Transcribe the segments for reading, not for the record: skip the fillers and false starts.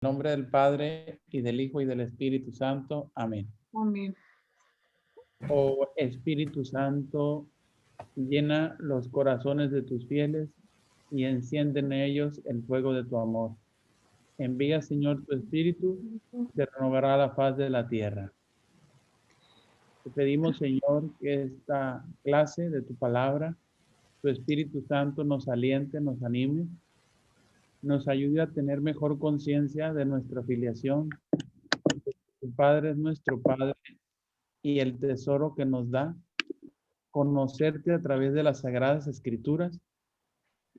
nombre del Padre, y del Hijo, y del Espíritu Santo. Amén. Amén. Oh Espíritu Santo, llena los corazones de tus fieles y enciende en ellos el fuego de tu amor. Envía, Señor, tu Espíritu, que renovará la faz de la tierra. Te pedimos, Señor, que esta clase de tu palabra, tu Espíritu Santo nos aliente, nos anime, nos ayude a tener mejor conciencia de nuestra filiación. Tu Padre es nuestro Padre y el tesoro que nos da conocerte a través de las Sagradas Escrituras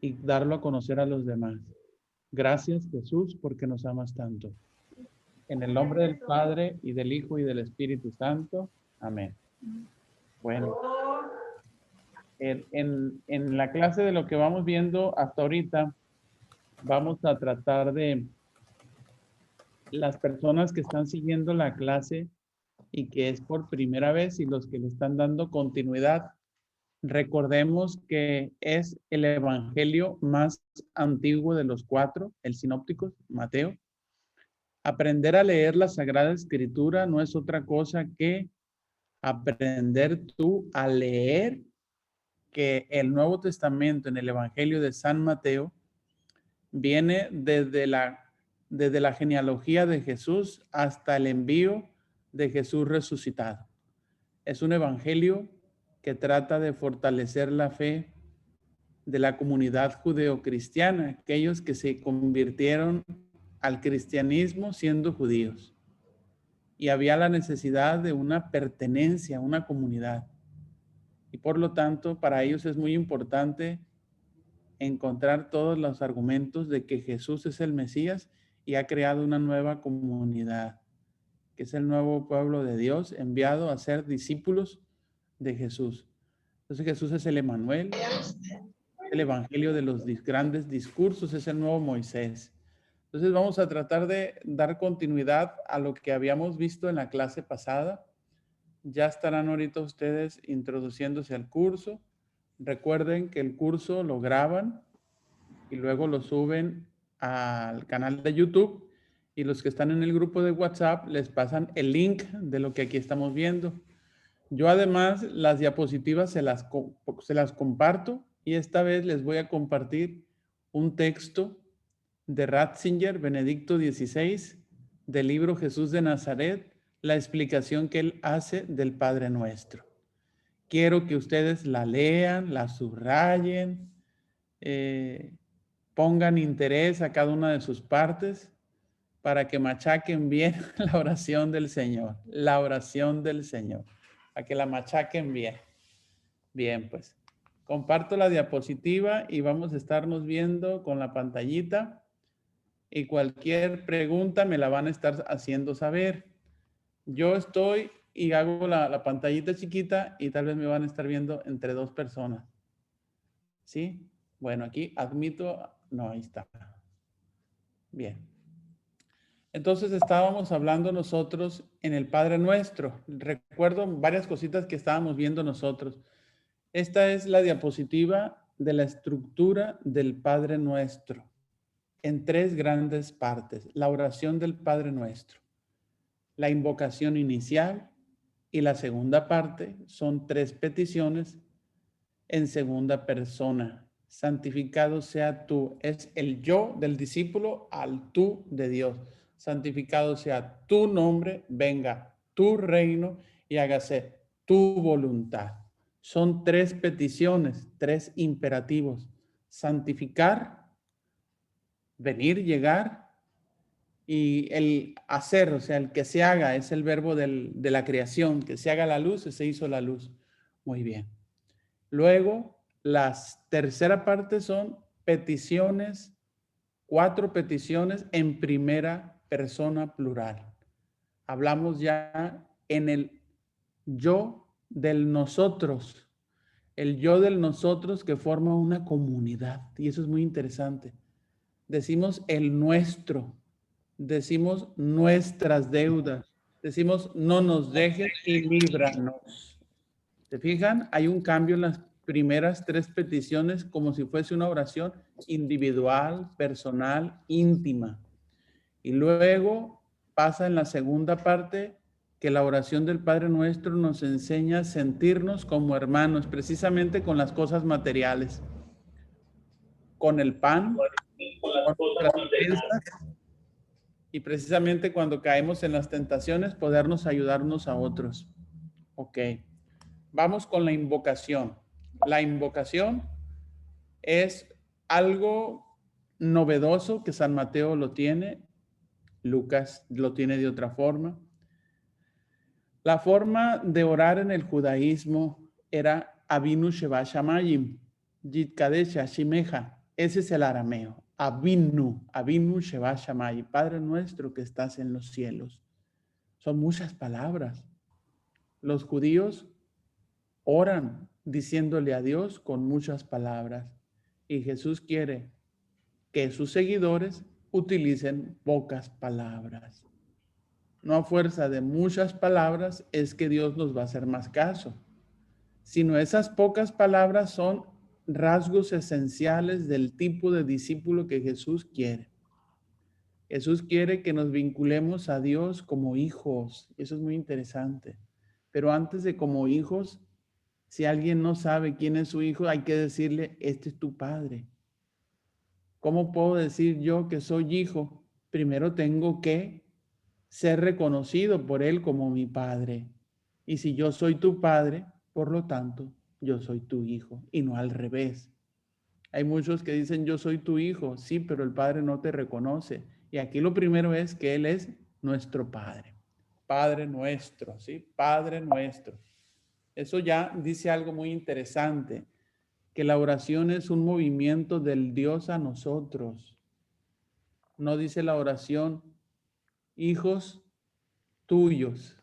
y darlo a conocer a los demás. Gracias, Jesús, porque nos amas tanto. En el nombre del Padre, y del Hijo, y del Espíritu Santo. Amén. Bueno, en la clase de lo que vamos viendo hasta ahorita, vamos a tratar de las personas que están siguiendo la clase y que es por primera vez y los que le están dando continuidad. Recordemos que es el evangelio más antiguo de los cuatro, el sinóptico, Mateo. Aprender a leer la Sagrada Escritura no es otra cosa que aprender tú a leer que el Nuevo Testamento en el Evangelio de San Mateo viene desde la genealogía de Jesús hasta el envío de Jesús resucitado. Es un evangelio que trata de fortalecer la fe de la comunidad judeocristiana, aquellos que se convirtieron al cristianismo siendo judíos. Y había la necesidad de una pertenencia a una comunidad. Y por lo tanto, para ellos es muy importante encontrar todos los argumentos de que Jesús es el Mesías y ha creado una nueva comunidad, que es el nuevo pueblo de Dios enviado a ser discípulos de Jesús. Entonces Jesús es el Emanuel, el evangelio de los grandes discursos, es el nuevo Moisés. Entonces vamos a tratar de dar continuidad a lo que habíamos visto en la clase pasada. Ya estarán ahorita ustedes introduciéndose al curso. Recuerden que el curso lo graban y luego lo suben al canal de YouTube, y los que están en el grupo de WhatsApp les pasan el link de lo que aquí estamos viendo. Yo además las diapositivas se las comparto, y esta vez les voy a compartir un texto de Ratzinger, Benedicto XVI, del libro Jesús de Nazaret, la explicación que él hace del Padre Nuestro. Quiero que ustedes la lean, la subrayen, pongan interés a cada una de sus partes para que machaquen bien la oración del Señor, la oración del Señor, a que la machaquen bien. Bien, pues comparto la diapositiva y vamos a estarnos viendo con la pantallita, y cualquier pregunta me la van a estar haciendo saber. Yo estoy y hago la pantallita chiquita y tal vez me van a estar viendo entre dos personas. ¿Sí? Bueno, aquí admito, no, ahí está. Bien. Entonces estábamos hablando nosotros en el Padre Nuestro. Recuerdo varias cositas que estábamos viendo nosotros. Esta es la diapositiva de la estructura del Padre Nuestro en tres grandes partes. La oración del Padre Nuestro, la invocación inicial y la segunda parte son tres peticiones en segunda persona. Santificado sea tú. Es el yo del discípulo al tú de Dios. Santificado sea tu nombre, venga tu reino y hágase tu voluntad. Son tres peticiones, tres imperativos. Santificar, venir, llegar, y el hacer, o sea, el que se haga, es el verbo de la creación, que se haga la luz, se hizo la luz. Muy bien. Luego, las tercera parte son peticiones, 4 peticiones en primera persona plural. Hablamos ya en el yo del nosotros, el yo del nosotros que forma una comunidad, y eso es muy interesante. Decimos el nuestro, decimos nuestras deudas, decimos no nos dejes y líbranos. ¿Se fijan? Hay un cambio en las primeras 3 peticiones, como si fuese una oración individual, personal, íntima. Y luego pasa en la segunda parte que la oración del Padre Nuestro nos enseña a sentirnos como hermanos, precisamente con las cosas materiales, con el pan, con nuestras ofensas, y precisamente cuando caemos en las tentaciones, podernos ayudarnos a otros. Ok, vamos con la invocación. La invocación es algo novedoso que San Mateo lo tiene, Lucas lo tiene de otra forma. La forma de orar en el judaísmo era Avinu Sheva Shamayim, Yit Kadesh Hashimeja. Ese es el arameo. Avinu Sheva Shamayim, Padre nuestro que estás en los cielos. Son muchas palabras. Los judíos oran diciéndole a Dios con muchas palabras. Y Jesús quiere que sus seguidores utilicen pocas palabras. No a fuerza de muchas palabras es que Dios nos va a hacer más caso, sino esas pocas palabras son rasgos esenciales del tipo de discípulo que Jesús quiere. Jesús quiere que nos vinculemos a Dios como hijos. Eso es muy interesante. Pero antes de como hijos, si alguien no sabe quién es su hijo, hay que decirle, este es tu padre. ¿Cómo puedo decir yo que soy hijo? Primero tengo que ser reconocido por él como mi padre. Y si yo soy tu padre, por lo tanto, yo soy tu hijo y no al revés. Hay muchos que dicen yo soy tu hijo, sí, pero el padre no te reconoce. Y aquí lo primero es que él es nuestro padre. Padre nuestro, ¿sí? Padre nuestro. Eso ya dice algo muy interesante, que la oración es un movimiento del Dios a nosotros. No dice la oración, hijos tuyos.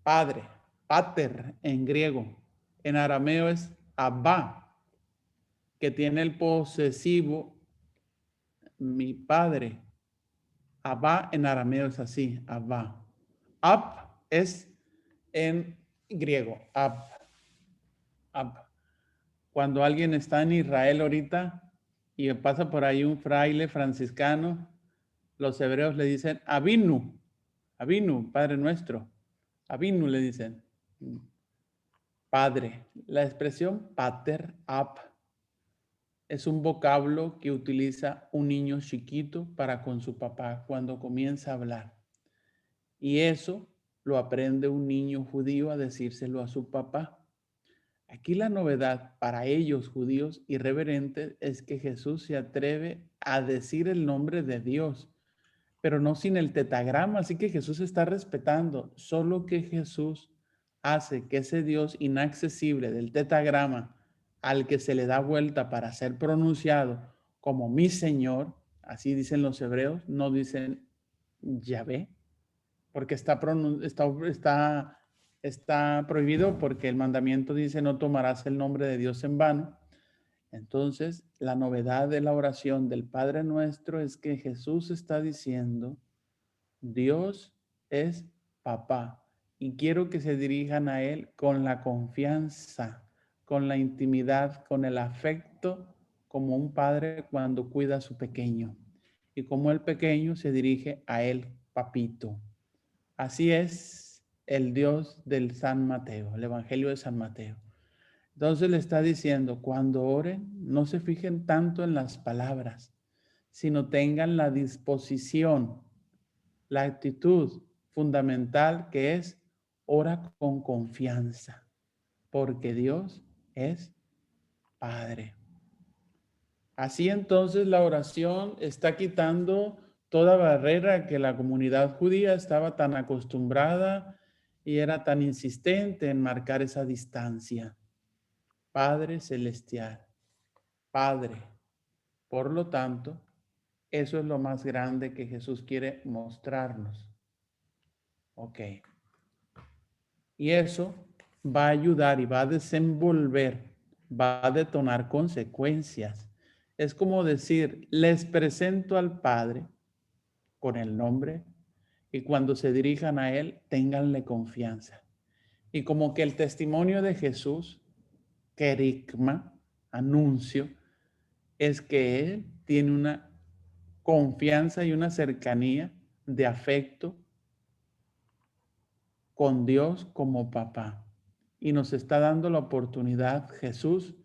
Padre, pater en griego. En arameo es abba, que tiene el posesivo mi padre. Abba en arameo es así, abba. Ab es en griego, ab. Cuando alguien está en Israel ahorita y pasa por ahí un fraile franciscano, los hebreos le dicen Avinu, Avinu, Padre nuestro. Avinu le dicen, Padre. La expresión pater, ab, es un vocablo que utiliza un niño chiquito para con su papá cuando comienza a hablar. Y eso lo aprende un niño judío a decírselo a su papá. Aquí la novedad para ellos judíos irreverentes es que Jesús se atreve a decir el nombre de Dios, pero no sin el tetagrama, así que Jesús está respetando, solo que Jesús hace que ese Dios inaccesible del tetagrama al que se le da vuelta para ser pronunciado como mi Señor, así dicen los hebreos, no dicen Yahvé, porque está prohibido porque el mandamiento dice no tomarás el nombre de Dios en vano. Entonces, la novedad de la oración del Padre Nuestro es que Jesús está diciendo, Dios es papá y quiero que se dirijan a Él con la confianza, con la intimidad, con el afecto, como un padre cuando cuida a su pequeño y como el pequeño se dirige a Él, papito. Así es el Dios del San Mateo, el Evangelio de San Mateo. Entonces le está diciendo, cuando oren, no se fijen tanto en las palabras, sino tengan la disposición, la actitud fundamental que es ora con confianza, porque Dios es Padre. Así entonces la oración está quitando toda barrera que la comunidad judía estaba tan acostumbrada y era tan insistente en marcar esa distancia. Padre celestial, Padre. Por lo tanto, eso es lo más grande que Jesús quiere mostrarnos. Ok. Y eso va a ayudar y va a desenvolver, va a detonar consecuencias. Es como decir, les presento al Padre con el nombre y cuando se dirijan a Él, ténganle confianza. Y como que el testimonio de Jesús, querigma, anuncio, es que Él tiene una confianza y una cercanía de afecto con Dios como papá. Y nos está dando la oportunidad, Jesús,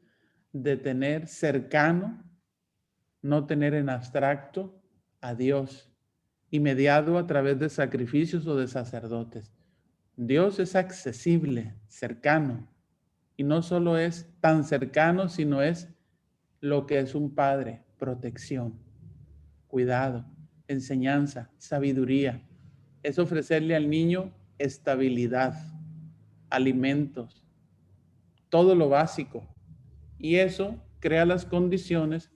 de tener cercano, no tener en abstracto, a Dios y mediado a través de sacrificios o de sacerdotes. Dios es accesible, cercano, y no solo es tan cercano, sino es lo que es un padre: protección, cuidado, enseñanza, sabiduría. Es ofrecerle al niño estabilidad, alimentos, todo lo básico. Y eso crea las condiciones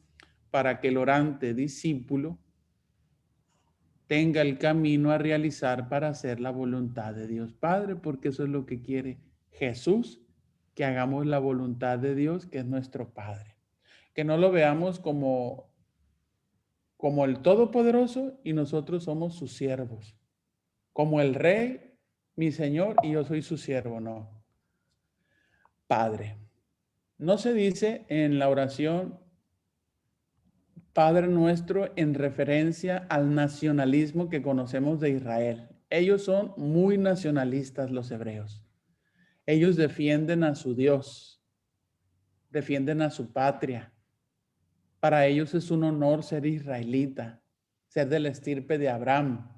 para que el orante discípulo tenga el camino a realizar para hacer la voluntad de Dios Padre, porque eso es lo que quiere Jesús, que hagamos la voluntad de Dios, que es nuestro Padre. Que no lo veamos como el Todopoderoso y nosotros somos sus siervos. Como el Rey, mi Señor, y yo soy su siervo. No. Padre. No se dice en la oración Padre Nuestro en referencia al nacionalismo que conocemos de Israel. Ellos son muy nacionalistas, los hebreos. Ellos defienden a su Dios, defienden a su patria. Para ellos es un honor ser israelita, ser de la estirpe de Abraham,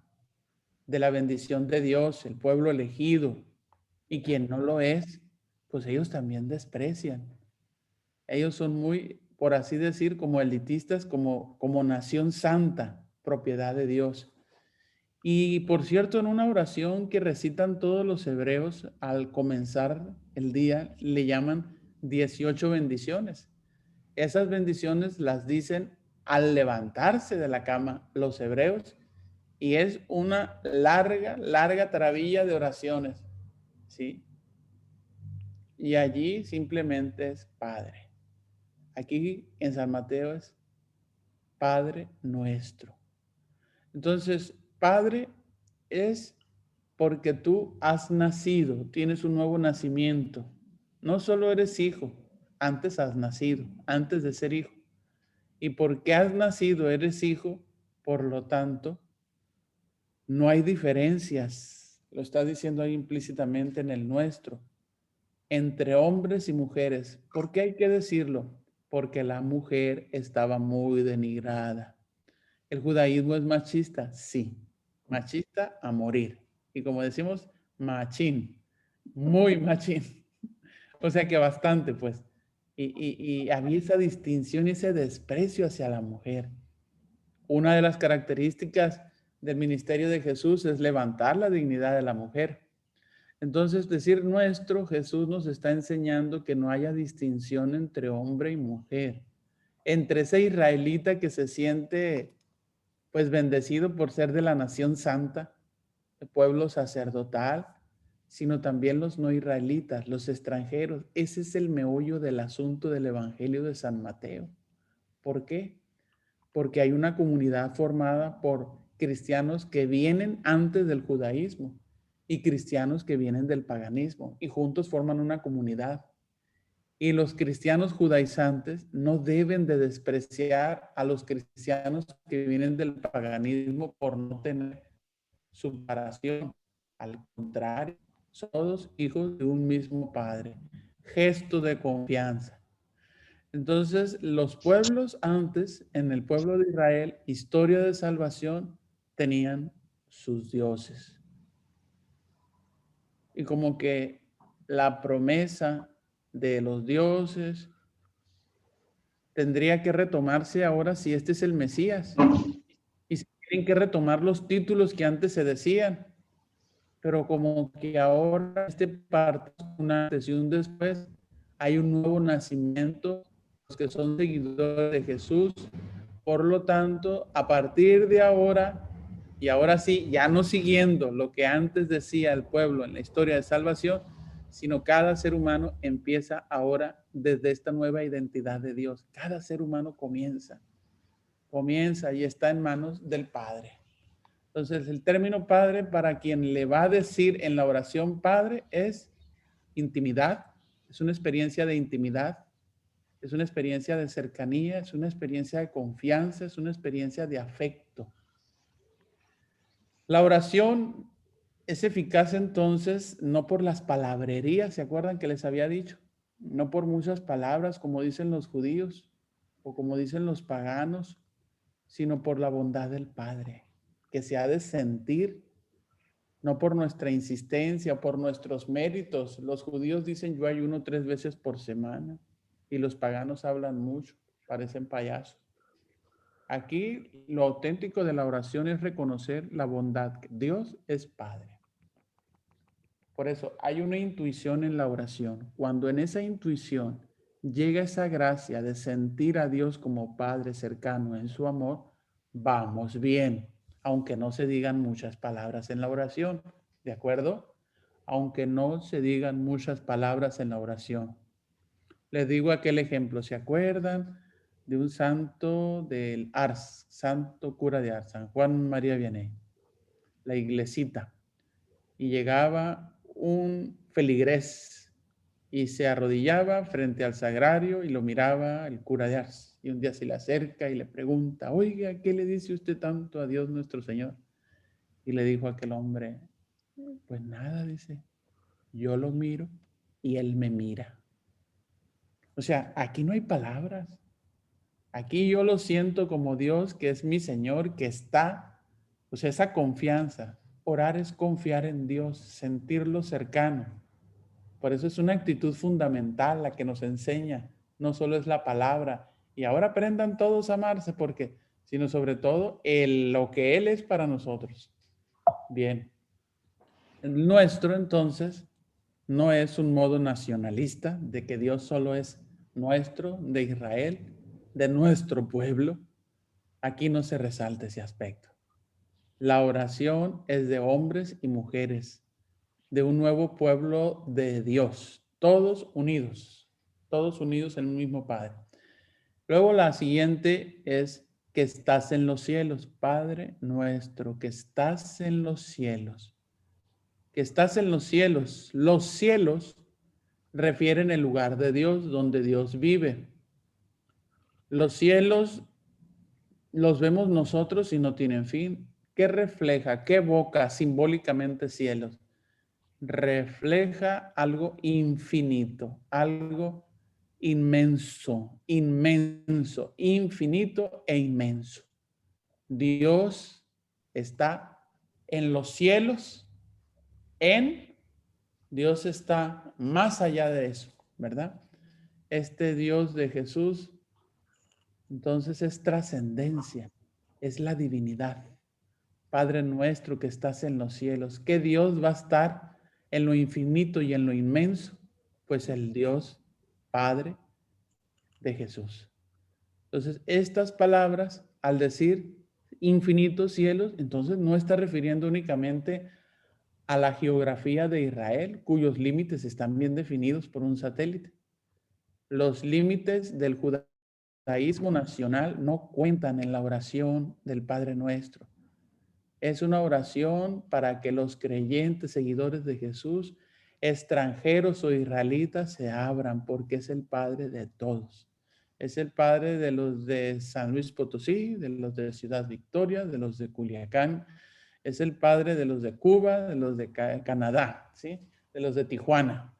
de la bendición de Dios, el pueblo elegido. Y quien no lo es, pues ellos también desprecian. Ellos son muy, por así decir, como elitistas, como nación santa, propiedad de Dios. Y por cierto, en una oración que recitan todos los hebreos al comenzar el día, le llaman 18 bendiciones. Esas bendiciones las dicen al levantarse de la cama los hebreos, y es una larga, larga trabilla de oraciones, ¿sí? Y allí simplemente es Padre. Aquí en San Mateo es Padre Nuestro. Entonces, Padre es porque tú has nacido, tienes un nuevo nacimiento. No solo eres hijo, antes has nacido, antes de ser hijo. Y porque has nacido, eres hijo, por lo tanto, no hay diferencias, lo está diciendo ahí implícitamente en el nuestro, entre hombres y mujeres. ¿Por qué hay que decirlo? Porque la mujer estaba muy denigrada. ¿El judaísmo es machista? Sí, machista a morir. Y como decimos, machín, muy machín. O sea que bastante, pues. Y había esa distinción y ese desprecio hacia la mujer. Una de las características del ministerio de Jesús es levantar la dignidad de la mujer. Entonces, decir nuestro, Jesús nos está enseñando que no haya distinción entre hombre y mujer, entre ese israelita que se siente pues bendecido por ser de la nación santa, el pueblo sacerdotal, sino también los no israelitas, los extranjeros. Ese es el meollo del asunto del Evangelio de San Mateo. ¿Por qué? Porque hay una comunidad formada por cristianos que vienen antes del judaísmo y cristianos que vienen del paganismo, y juntos forman una comunidad. Y los cristianos judaizantes no deben de despreciar a los cristianos que vienen del paganismo por no tener separación. Al contrario, son todos hijos de un mismo Padre. Gesto de confianza. Entonces, los pueblos antes, en el pueblo de Israel, historia de salvación, tenían sus dioses. Y como que la promesa de los dioses tendría que retomarse ahora si este es el Mesías. Y se tienen que retomar los títulos que antes se decían. Pero como que ahora este parte, un antes y un después, hay un nuevo nacimiento, los que son seguidores de Jesús. Por lo tanto, a partir de ahora, y ahora sí, ya no siguiendo lo que antes decía el pueblo en la historia de salvación, sino cada ser humano empieza ahora desde esta nueva identidad de Dios. Cada ser humano comienza y está en manos del Padre. Entonces, el término Padre para quien le va a decir en la oración Padre es intimidad, es una experiencia de intimidad, es una experiencia de cercanía, es una experiencia de confianza, es una experiencia de afecto. La oración es eficaz entonces no por las palabrerías, ¿se acuerdan que les había dicho? No por muchas palabras, como dicen los judíos o como dicen los paganos, sino por la bondad del Padre, que se ha de sentir, no por nuestra insistencia, por nuestros méritos. Los judíos dicen yo ayuno 3 veces por semana y los paganos hablan mucho, parecen payasos. Aquí lo auténtico de la oración es reconocer la bondad. Dios es Padre. Por eso hay una intuición en la oración. Cuando en esa intuición llega esa gracia de sentir a Dios como Padre cercano en su amor, vamos bien, aunque no se digan muchas palabras en la oración, ¿de acuerdo? Aunque no se digan muchas palabras en la oración. Les digo aquel ejemplo, ¿se acuerdan de un santo del Ars, santo cura de Ars, San Juan María Vianney, la iglesita? Y llegaba un feligrés y se arrodillaba frente al sagrario y lo miraba el cura de Ars. Y un día se le acerca y le pregunta, oiga, ¿qué le dice usted tanto a Dios nuestro Señor? Y le dijo aquel hombre, pues nada, dice, yo lo miro y él me mira. O sea, aquí no hay palabras. Aquí yo lo siento como Dios, que es mi Señor, que está, o sea, esa confianza. Orar es confiar en Dios, sentirlo cercano. Por eso es una actitud fundamental la que nos enseña. No solo es la palabra. Y ahora aprendan todos a amarse, porque, sino sobre todo lo que Él es para nosotros. Bien. El nuestro, entonces, no es un modo nacionalista de que Dios solo es nuestro, de Israel, de nuestro pueblo. Aquí no se resalta ese aspecto. La oración es de hombres y mujeres, de un nuevo pueblo de Dios, todos unidos en un mismo Padre. Luego la siguiente es que estás en los cielos, Padre nuestro, que estás en los cielos, que estás en los cielos. Los cielos refieren el lugar de Dios, donde Dios vive. Los cielos los vemos nosotros y no tienen fin. ¿Qué refleja? ¿Qué evoca simbólicamente cielos? Refleja algo infinito, algo inmenso, inmenso, infinito e inmenso. Dios está en los cielos, Dios está más allá de eso, ¿verdad? Este Dios de Jesús, entonces es trascendencia, es la divinidad. Padre nuestro que estás en los cielos, ¿qué Dios va a estar en lo infinito y en lo inmenso? Pues el Dios Padre de Jesús. Entonces, estas palabras, al decir infinitos cielos, entonces no está refiriendo únicamente a la geografía de Israel, cuyos límites están bien definidos por un satélite. Los límites del judaísmo nacional no cuentan en la oración del Padre Nuestro. Es una oración para que los creyentes, seguidores de Jesús, extranjeros o israelitas, se abran, porque es el Padre de todos. Es el Padre de los de San Luis Potosí, de los de Ciudad Victoria, de los de Culiacán. Es el Padre de los de Cuba, de los de Canadá, ¿sí? De los de Tijuana.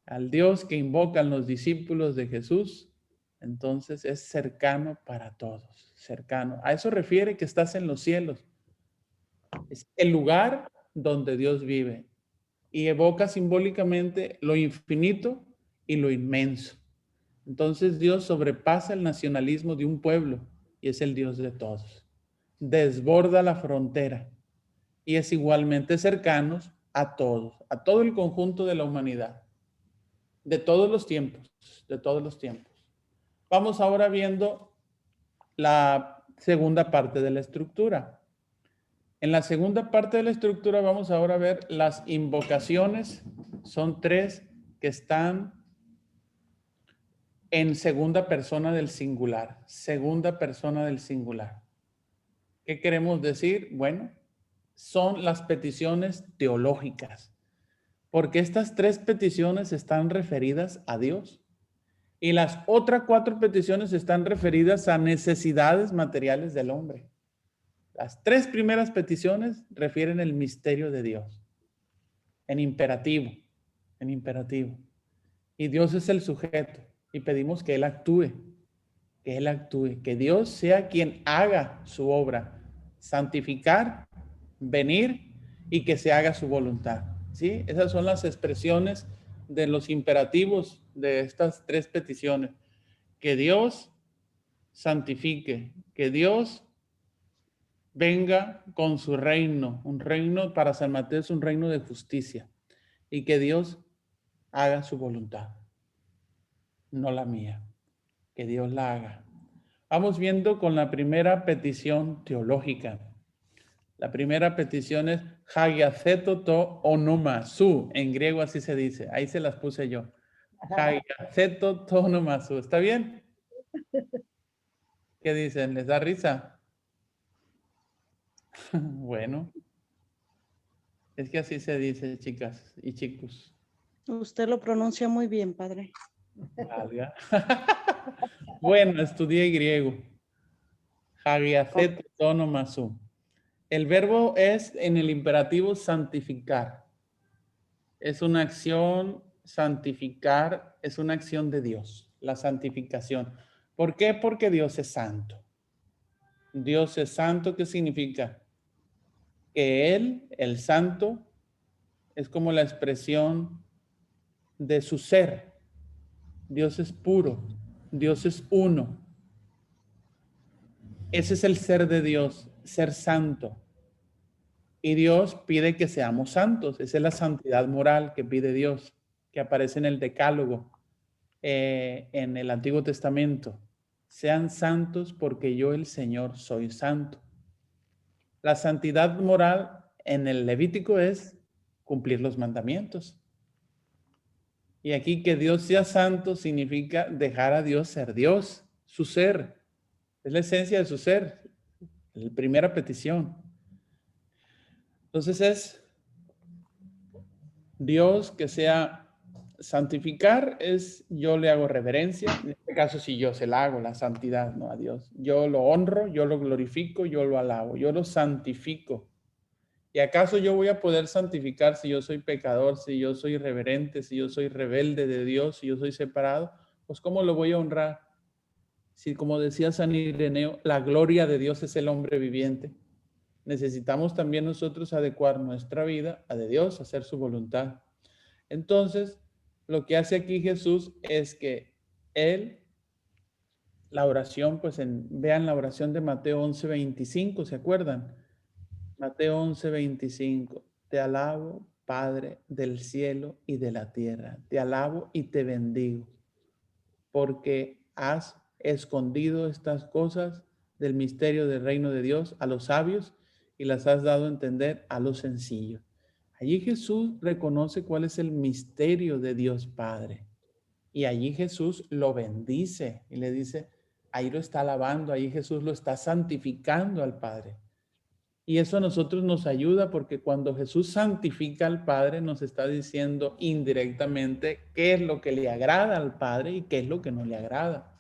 Al Dios que invocan los discípulos de Jesús, entonces es cercano para todos, cercano. A eso refiere que estás en los cielos. Es el lugar donde Dios vive y evoca simbólicamente lo infinito y lo inmenso. Entonces Dios sobrepasa el nacionalismo de un pueblo y es el Dios de todos. Desborda la frontera y es igualmente cercano a todos, a todo el conjunto de la humanidad, de todos los tiempos, de todos los tiempos. Vamos ahora viendo la segunda parte de la estructura. En la segunda parte de la estructura vamos ahora a ver las invocaciones. Son 3 que están en segunda persona del singular. Segunda persona del singular. ¿Qué queremos decir? Bueno, son las peticiones teológicas, porque estas 3 peticiones están referidas a Dios Y las otras 4 peticiones están referidas a necesidades materiales del hombre. Las 3 primeras peticiones refieren el misterio de Dios. En imperativo. En imperativo. Y Dios es el sujeto. Y pedimos que Él actúe. Que Él actúe. Que Dios sea quien haga su obra. Santificar, venir y que se haga su voluntad. ¿Sí? Esas son las expresiones de los imperativos de estas 3 peticiones. Que Dios santifique, que Dios venga con su reino. Un reino para San Mateo es un reino de justicia. Y que Dios haga su voluntad, no la mía. Que Dios la haga. Vamos viendo con la primera petición teológica. La primera petición es hagiaceto to onomasu. En griego así se dice. Ahí se las puse yo. Hagiaceto to onomasu. ¿Está bien? ¿Qué dicen? ¿Les da risa? Bueno, es que así se dice, chicas y chicos. Usted lo pronuncia muy bien, padre. Valga. Bueno, estudié griego. Hagiaceto to onomasu. El verbo es en el imperativo santificar. Es una acción, santificar, es una acción de Dios, la santificación. ¿Por qué? Porque Dios es santo. Dios es santo, ¿qué significa? Que Él, el santo, es como la expresión de su ser. Dios es puro, Dios es uno. Ese es el ser de Dios, ser santo. Y Dios pide que seamos santos. Esa es la santidad moral que pide Dios, que aparece en el Decálogo, en el Antiguo Testamento. Sean santos porque yo, el Señor, soy santo. La santidad moral en el Levítico es cumplir los mandamientos. Y aquí que Dios sea santo significa dejar a Dios ser Dios, su ser. Es la esencia de su ser. La primera petición. Entonces es Dios que sea santificar, es yo le hago reverencia. En este caso, si yo se la hago, la santidad, ¿no? A Dios. Yo lo honro, yo lo glorifico, yo lo alabo, yo lo santifico. ¿Y acaso yo voy a poder santificar si yo soy pecador, si yo soy irreverente, si yo soy rebelde de Dios, si yo soy separado? Pues ¿cómo lo voy a honrar? Si, como decía San Ireneo, la gloria de Dios es el hombre viviente. Necesitamos también nosotros adecuar nuestra vida a de Dios, hacer su voluntad. Entonces, lo que hace aquí Jesús es que Él, la oración, pues vean la oración de Mateo 11:25, ¿se acuerdan? Mateo 11:25. Te alabo, Padre del cielo y de la tierra. Te alabo y te bendigo, porque has escondido estas cosas del misterio del reino de Dios a los sabios y las has dado a entender a los sencillos. Allí Jesús reconoce cuál es el misterio de Dios Padre. Y allí Jesús lo bendice y le dice, ahí lo está alabando, ahí Jesús lo está santificando al Padre. Y eso a nosotros nos ayuda porque cuando Jesús santifica al Padre nos está diciendo indirectamente qué es lo que le agrada al Padre y qué es lo que no le agrada.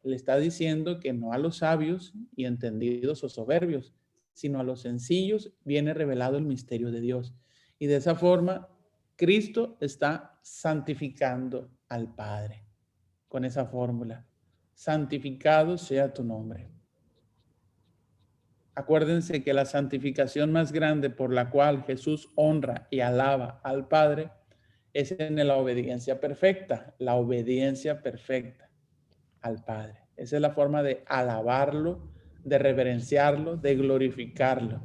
Le está diciendo que no a los sabios y entendidos o soberbios, sino a los sencillos viene revelado el misterio de Dios. Y de esa forma, Cristo está santificando al Padre con esa fórmula. Santificado sea tu nombre. Acuérdense que la santificación más grande por la cual Jesús honra y alaba al Padre es en la obediencia perfecta al Padre. Esa es la forma de alabarlo, de reverenciarlo, de glorificarlo.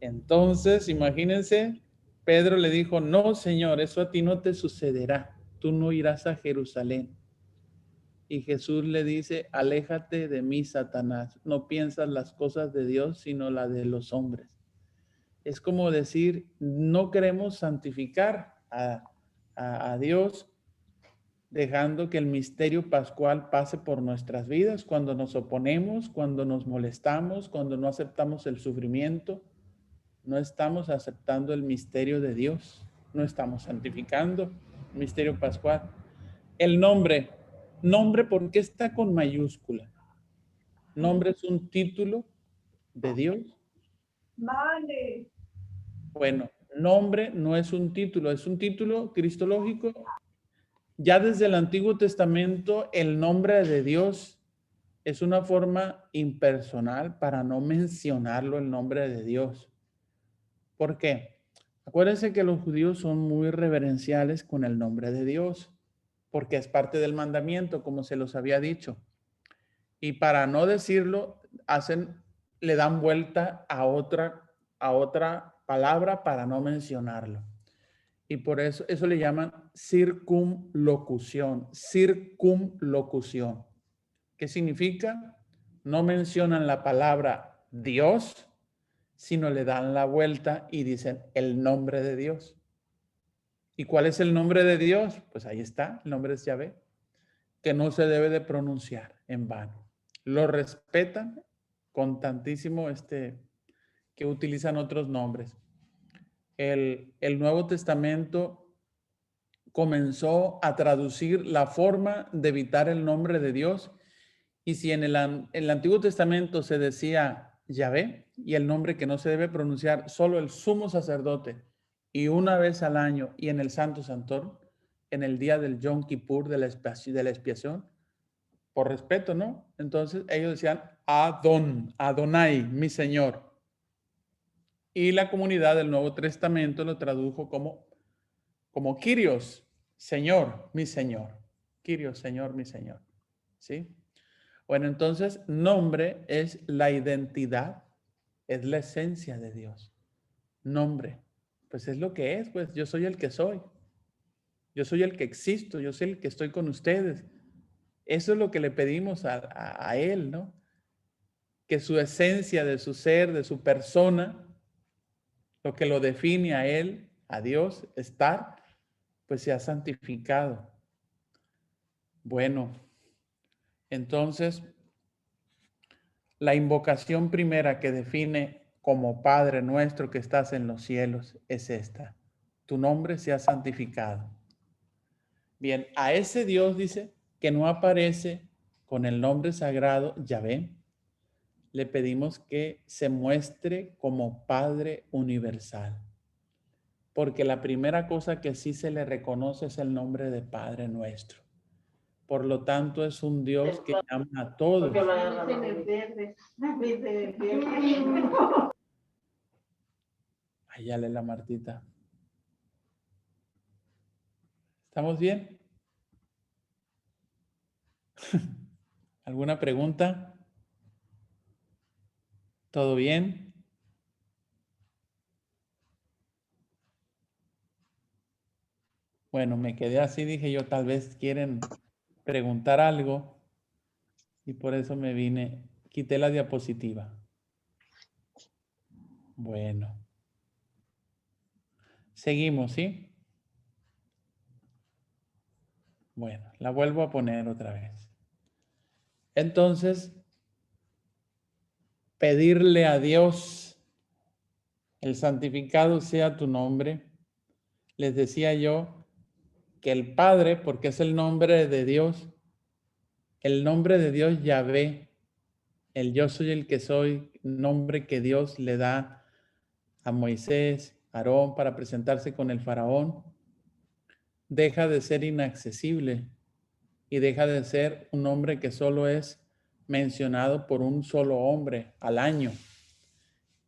Entonces, imagínense, Pedro le dijo, no, Señor, eso a ti no te sucederá. Tú no irás a Jerusalén. Y Jesús le dice, aléjate de mí, Satanás. No piensas las cosas de Dios, sino las de los hombres. Es como decir, no queremos santificar a Dios, dejando que el misterio pascual pase por nuestras vidas cuando nos oponemos, cuando nos molestamos, cuando no aceptamos el sufrimiento. No estamos aceptando el misterio de Dios, no estamos santificando el misterio pascual. El nombre Nombre, ¿por qué está con mayúscula? Nombre es un título de Dios. Vale. Bueno, nombre no es un título cristológico. Ya desde el Antiguo Testamento, el nombre de Dios es una forma impersonal para no mencionarlo el nombre de Dios. ¿Por qué? Acuérdense que los judíos son muy reverenciales con el nombre de Dios, porque es parte del mandamiento, como se los había dicho. Y para no decirlo, le dan vuelta a otra palabra para no mencionarlo. Y por eso le llaman circunlocución. Circunlocución. ¿Qué significa? No mencionan la palabra Dios, sino le dan la vuelta y dicen el nombre de Dios. ¿Y cuál es el nombre de Dios? Pues ahí está, el nombre es Yahvé, que no se debe de pronunciar en vano. Lo respetan con tantísimo que utilizan otros nombres. El Nuevo Testamento comenzó a traducir la forma de evitar el nombre de Dios. Y si en el Antiguo Testamento se decía Yahvé y el nombre que no se debe pronunciar, solo el sumo sacerdote y una vez al año y en el Santo Santorum, en el día del Yom Kippur de la expiación, por respeto, ¿no? Entonces ellos decían Adonai, mi Señor. Y la comunidad del Nuevo Testamento lo tradujo como Kyrios, Señor, mi Señor. Kyrios, Señor, mi Señor. ¿Sí? Bueno, entonces, nombre es la identidad, es la esencia de Dios. Nombre, pues es lo que es, pues yo soy el que soy. Yo soy el que existo, yo soy el que estoy con ustedes. Eso es lo que le pedimos a Él, ¿no? Que su esencia de su ser, de su persona, lo que lo define a Él, a Dios, estar, pues sea santificado. Bueno, entonces, la invocación primera que define como Padre nuestro que estás en los cielos es esta. Tu nombre sea santificado. Bien, a ese Dios dice que no aparece con el nombre sagrado Yahvé. Le pedimos que se muestre como Padre universal. Porque la primera cosa que sí se le reconoce es el nombre de Padre nuestro. Por lo tanto, es un Dios que llama a todos. Allá la Martita. ¿Estamos bien? ¿Alguna pregunta? ¿Todo bien? Bueno, me quedé así, dije yo, tal vez quieren preguntar algo y por eso me vine, quité la diapositiva. Bueno. Seguimos, ¿sí? Bueno, la vuelvo a poner otra vez. Entonces, pedirle a Dios, el santificado sea tu nombre. Les decía yo que el Padre, porque es el nombre de Dios, el nombre de Dios Yahvé, el yo soy el que soy, nombre que Dios le da a Moisés, Aarón, para presentarse con el faraón, deja de ser inaccesible y deja de ser un nombre que solo es mencionado por un solo hombre al año.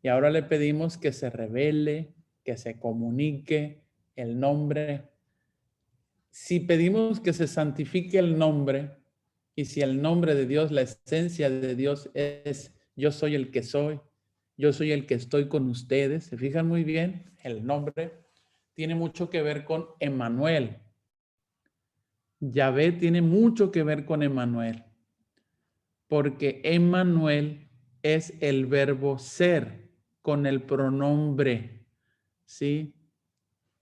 Y ahora le pedimos que se revele, que se comunique el nombre. Si pedimos que se santifique el nombre, y si el nombre de Dios, la esencia de Dios es yo soy el que soy, yo soy el que estoy con ustedes, ¿se fijan muy bien? El nombre tiene mucho que ver con Emmanuel. Yahvé tiene mucho que ver con Emmanuel, porque Emmanuel es el verbo ser con el pronombre, ¿sí?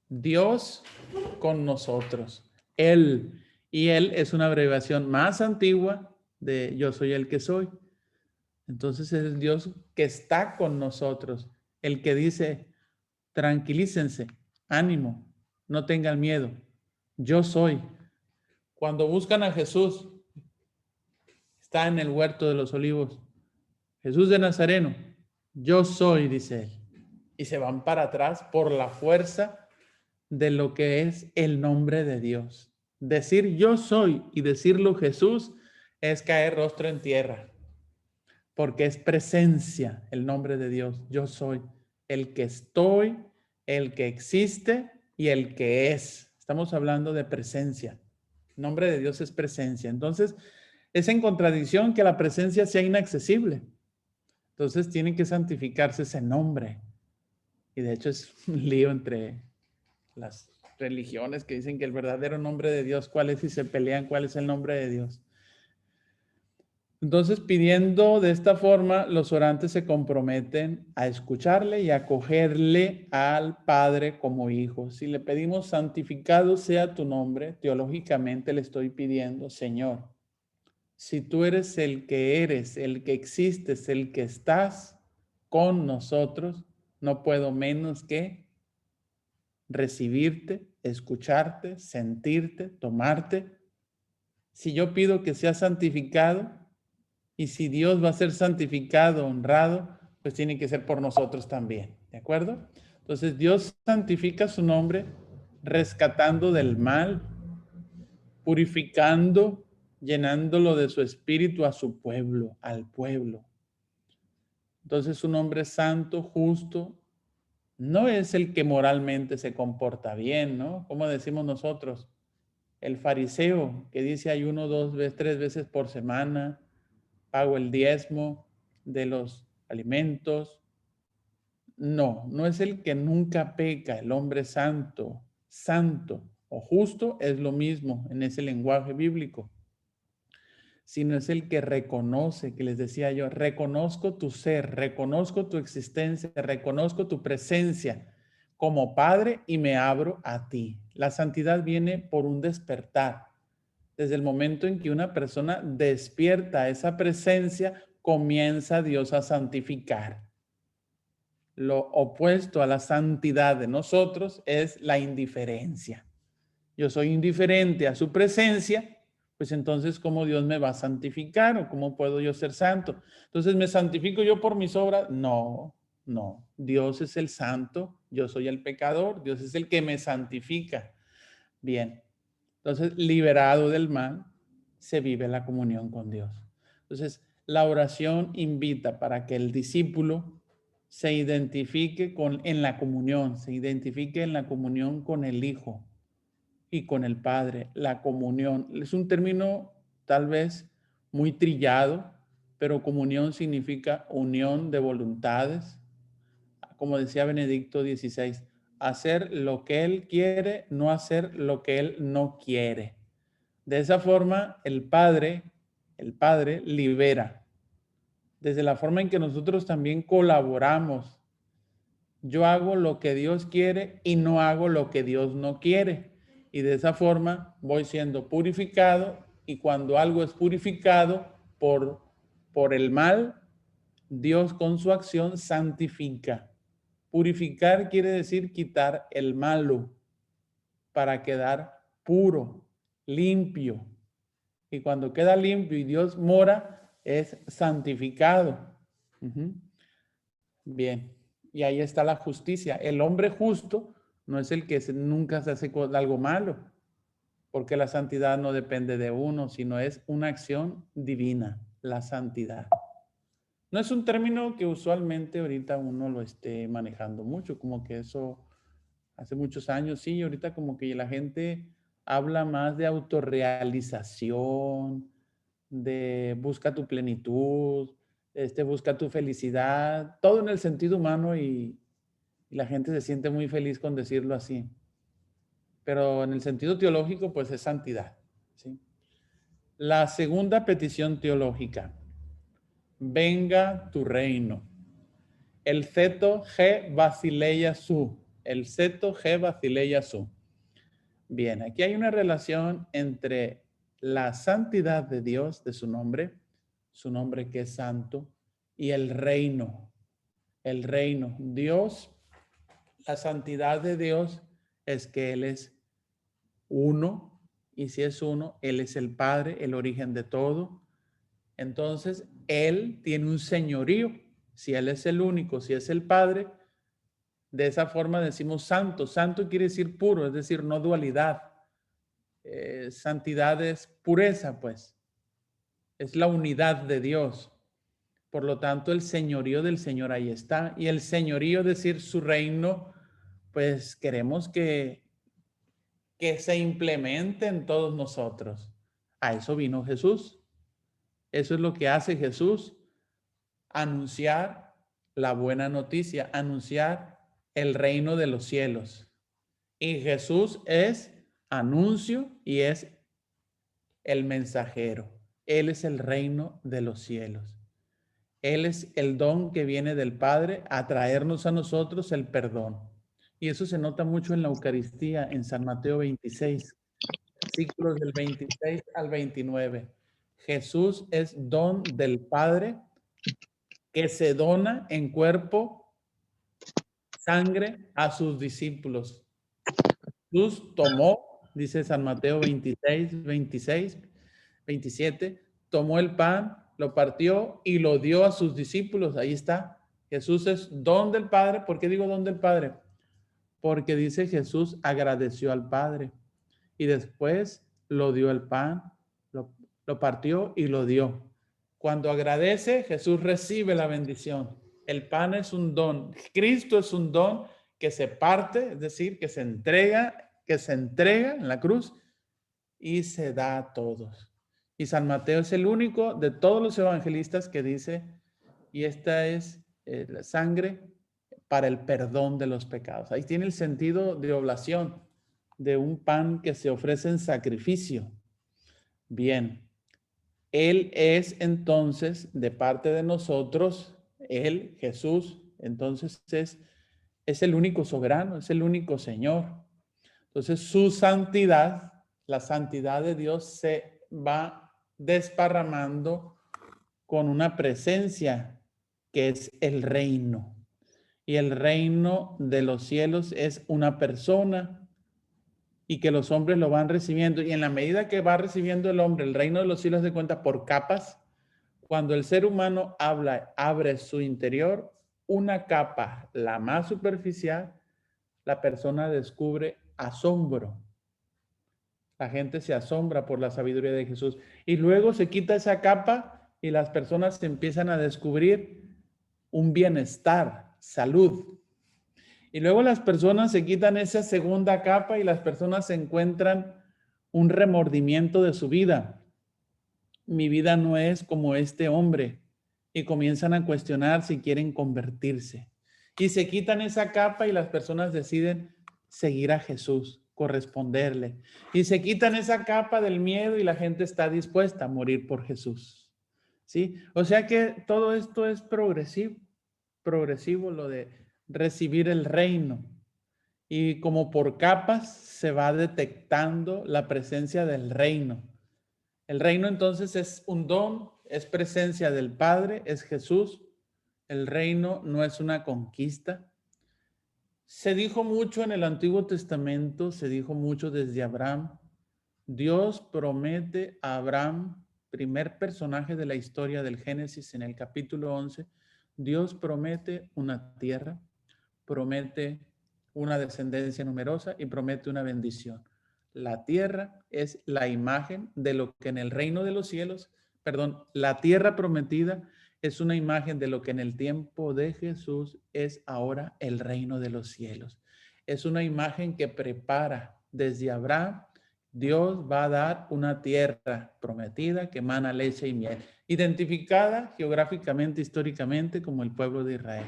Dios con nosotros. Él. Y Él es una abreviación más antigua de yo soy el que soy. Entonces es el Dios que está con nosotros. El que dice, tranquilícense, ánimo, no tengan miedo. Yo soy. Cuando buscan a Jesús, está en el huerto de los olivos. Jesús de Nazareno, yo soy, dice él. Y se van para atrás por la fuerza de lo que es el nombre de Dios. Decir yo soy y decirlo Jesús es caer rostro en tierra, porque es presencia el nombre de Dios. Yo soy el que estoy, el que existe y el que es. Estamos hablando de presencia. El nombre de Dios es presencia. Entonces, es en contradicción que la presencia sea inaccesible. Entonces, tiene que santificarse ese nombre. Y de hecho es un lío entre las religiones que dicen que el verdadero nombre de Dios, ¿cuál es? Y se pelean cuál es el nombre de Dios. Entonces, pidiendo de esta forma, los orantes se comprometen a escucharle y a acogerle al Padre como hijo. Si le pedimos santificado sea tu nombre, teológicamente le estoy pidiendo, Señor, si tú eres, el que existes, el que estás con nosotros, no puedo menos que recibirte, escucharte, sentirte, tomarte. Si yo pido que sea santificado, y si Dios va a ser santificado, honrado, pues tiene que ser por nosotros también, ¿de acuerdo? Entonces Dios santifica su nombre rescatando del mal, purificando, llenándolo de su espíritu a su pueblo, al pueblo. Entonces su nombre santo, justo, no es el que moralmente se comporta bien, ¿no? Como decimos nosotros, el fariseo que dice ayuno 2 veces, 3 veces por semana, pago el diezmo de los alimentos. No, no es el que nunca peca, el hombre santo, santo o justo es lo mismo en ese lenguaje bíblico, sino es el que reconoce, que les decía yo, reconozco tu ser, reconozco tu existencia, reconozco tu presencia como Padre y me abro a ti. La santidad viene por un despertar. Desde el momento en que una persona despierta esa presencia, comienza Dios a santificar. Lo opuesto a la santidad de nosotros es la indiferencia. Yo soy indiferente a su presencia, pues entonces, ¿cómo Dios me va a santificar o cómo puedo yo ser santo? Entonces, ¿me santifico yo por mis obras? No, no. Dios es el santo, yo soy el pecador, Dios es el que me santifica. Bien, entonces, liberado del mal, se vive la comunión con Dios. Entonces, la oración invita para que el discípulo se identifique en la comunión, se identifique en la comunión con el Hijo y con el Padre. La comunión es un término tal vez muy trillado, pero comunión significa unión de voluntades. Como decía Benedicto XVI, hacer lo que Él quiere, no hacer lo que Él no quiere. De esa forma, el Padre libera. Desde la forma en que nosotros también colaboramos. Yo hago lo que Dios quiere y no hago lo que Dios no quiere. Y de esa forma voy siendo purificado, y cuando algo es purificado por el mal, Dios con su acción santifica. Purificar quiere decir quitar el malo para quedar puro, limpio. Y cuando queda limpio y Dios mora, es santificado. Bien, y ahí está la justicia. El hombre justo no es el que nunca se hace algo malo, porque la santidad no depende de uno, sino es una acción divina, la santidad. No es un término que usualmente ahorita uno lo esté manejando mucho, como que eso hace muchos años, sí, ahorita como que la gente habla más de autorrealización, de busca tu plenitud, busca tu felicidad, todo en el sentido humano, y la gente se siente muy feliz con decirlo así. Pero en el sentido teológico, pues es santidad, ¿sí? La segunda petición teológica, venga tu reino. El ceto G basileia su. El ceto G basileia su. Bien, aquí hay una relación entre la santidad de Dios, de su nombre que es santo, y el reino. El reino. Dios, la santidad de Dios es que Él es uno Y si es uno, Él es el Padre, el origen de todo. Entonces, Él tiene un señorío. Si Él es el único, si es el Padre, de esa forma decimos santo. Santo quiere decir puro, es decir, no dualidad. Santidad es pureza, pues. Es la unidad de Dios. Por lo tanto, el señorío del Señor ahí está. Y el señorío, es decir, su reino, pues queremos que se implemente en todos nosotros. A eso vino Jesús. Eso es lo que hace Jesús. Anunciar la buena noticia, anunciar el reino de los cielos. Y Jesús es anuncio y es el mensajero. Él es el reino de los cielos. Él es el don que viene del Padre a traernos a nosotros el perdón. Y eso se nota mucho en la Eucaristía, en San Mateo 26, versículos del 26 al 29. Jesús es don del Padre que se dona en cuerpo, sangre a sus discípulos. Jesús tomó, dice San Mateo 26, 27, tomó el pan, lo partió y lo dio a sus discípulos. Ahí está. Jesús es don del Padre. ¿Por qué digo don del Padre? Porque dice Jesús agradeció al Padre y después lo dio el pan, lo partió y lo dio. Cuando agradece, Jesús recibe la bendición. El pan es un don. Cristo es un don que se parte, es decir, que se entrega en la cruz y se da a todos. Y San Mateo es el único de todos los evangelistas que dice, y esta es la sangre para el perdón de los pecados. Ahí tiene el sentido de oblación, de un pan que se ofrece en sacrificio. Bien, Él es entonces de parte de nosotros, Él, Jesús, entonces es el único soberano, es el único Señor. Entonces su santidad, la santidad de Dios se va desparramando con una presencia que es el reino. Y el reino de los cielos es una persona y que los hombres lo van recibiendo. Y en la medida que va recibiendo el hombre el reino de los cielos de cuenta por capas, cuando el ser humano abre su interior, una capa, la más superficial, la persona descubre asombro. La gente se asombra por la sabiduría de Jesús. Y luego se quita esa capa y las personas empiezan a descubrir un bienestar, salud. Y luego las personas se quitan esa segunda capa y las personas encuentran un remordimiento de su vida. Mi vida no es como este hombre. Y comienzan a cuestionar si quieren convertirse. Y se quitan esa capa y las personas deciden seguir a Jesús, corresponderle. Y se quitan esa capa del miedo y la gente está dispuesta a morir por Jesús. ¿Sí? O sea que todo esto es progresivo lo de recibir el reino. Y como por capas se va detectando la presencia del reino. El reino entonces es un don, es presencia del Padre, es Jesús. El reino no es una conquista. Se dijo mucho en el Antiguo Testamento, se dijo mucho desde Abraham. Dios promete a Abraham, primer personaje de la historia del Génesis en el capítulo 11, Dios promete una tierra, promete una descendencia numerosa y promete una bendición. La tierra es la imagen de lo que en el reino de los cielos, la tierra prometida es una imagen de lo que en el tiempo de Jesús es ahora el reino de los cielos. Es una imagen que prepara desde Abraham. Dios va a dar una tierra prometida que emana leche y miel, identificada geográficamente, históricamente como el pueblo de Israel.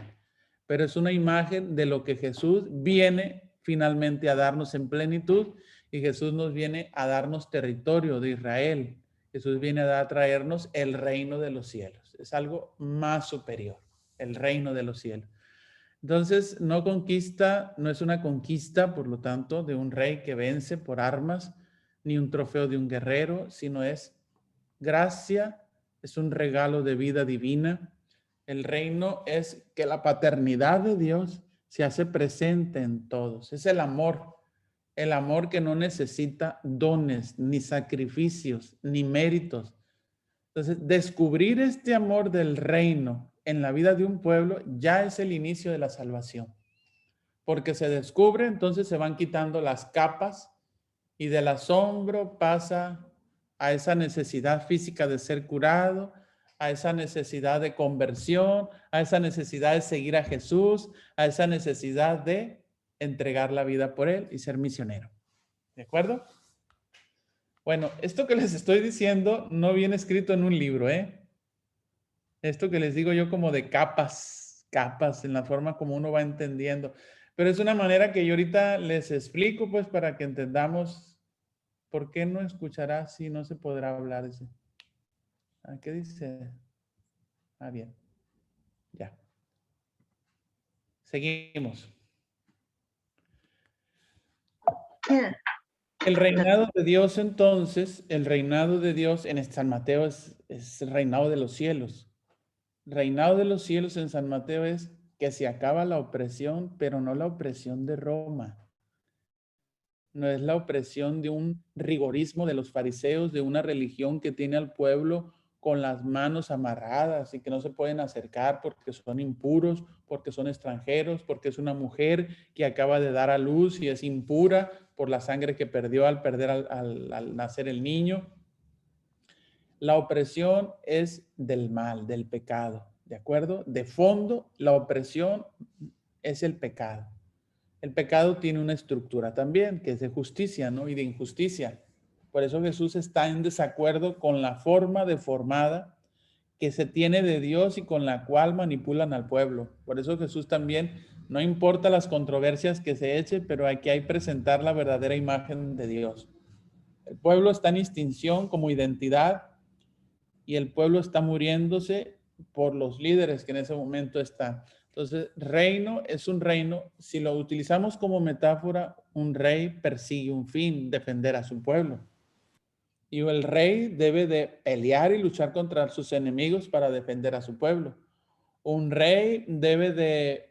Pero es una imagen de lo que Jesús viene finalmente a darnos en plenitud y Jesús nos viene a darnos territorio de Israel. Jesús viene a traernos el reino de los cielos. Es algo más superior, el reino de los cielos. Entonces, no es una conquista, por lo tanto, de un rey que vence por armas, ni un trofeo de un guerrero, sino es gracia, es un regalo de vida divina. El reino es que la paternidad de Dios se hace presente en todos. Es el amor El amor que no necesita dones, ni sacrificios, ni méritos. Entonces, descubrir este amor del reino en la vida de un pueblo ya es el inicio de la salvación. Porque se descubre, entonces se van quitando las capas y del asombro pasa a esa necesidad física de ser curado, a esa necesidad de conversión, a esa necesidad de seguir a Jesús, a esa necesidad de entregar la vida por Él y ser misionero. ¿De acuerdo? Bueno, esto que les estoy diciendo no viene escrito en un libro, ¿eh? Esto que les digo yo como de capas, capas, en la forma como uno va entendiendo. Pero es una manera que yo ahorita les explico, pues, para que entendamos por qué no escuchará si no se podrá hablar. Dice. ¿Qué dice? Bien. Ya. Seguimos. El reinado de Dios, entonces, el reinado de Dios en San Mateo es el reinado de los cielos. Reinado de los cielos en San Mateo es que se acaba la opresión, pero no la opresión de Roma. No es la opresión de un rigorismo de los fariseos, de una religión que tiene al pueblo con las manos amarradas y que no se pueden acercar porque son impuros, porque son extranjeros, porque es una mujer que acaba de dar a luz y es impura por la sangre que perdió al nacer el niño. La opresión es del mal, del pecado, ¿de acuerdo? De fondo, la opresión es el pecado. El pecado tiene una estructura también, que es de justicia, ¿no? Y de injusticia. Por eso Jesús está en desacuerdo con la forma deformada que se tiene de Dios y con la cual manipulan al pueblo. Por eso Jesús también, no importa las controversias que se echen, pero aquí hay que presentar la verdadera imagen de Dios. El pueblo está en extinción como identidad y el pueblo está muriéndose por los líderes que en ese momento están. Entonces, reino es un reino, si lo utilizamos como metáfora, un rey persigue un fin, defender a su pueblo. Y el rey debe de pelear y luchar contra sus enemigos para defender a su pueblo. Un rey debe de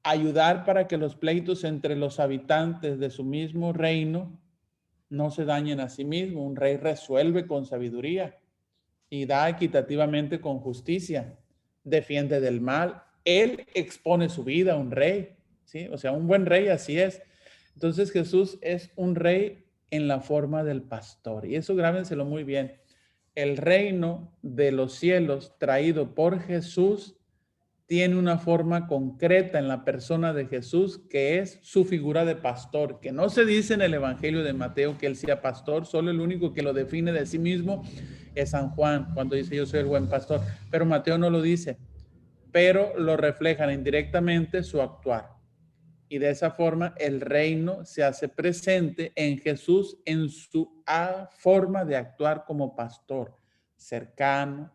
ayudar para que los pleitos entre los habitantes de su mismo reino no se dañen a sí mismo. Un rey resuelve con sabiduría y da equitativamente con justicia, defiende del mal. Él expone su vida, un rey, ¿sí? O sea, un buen rey así es. Entonces Jesús es un rey en la forma del pastor. Y eso grábenselo muy bien. El reino de los cielos traído por Jesús tiene una forma concreta en la persona de Jesús, que es su figura de pastor, que no se dice en el Evangelio de Mateo que él sea pastor, solo el único que lo define de sí mismo es San Juan, cuando dice yo soy el buen pastor, pero Mateo no lo dice, pero lo reflejan indirectamente su actuar. Y de esa forma el reino se hace presente en Jesús en su forma de actuar como pastor, cercano,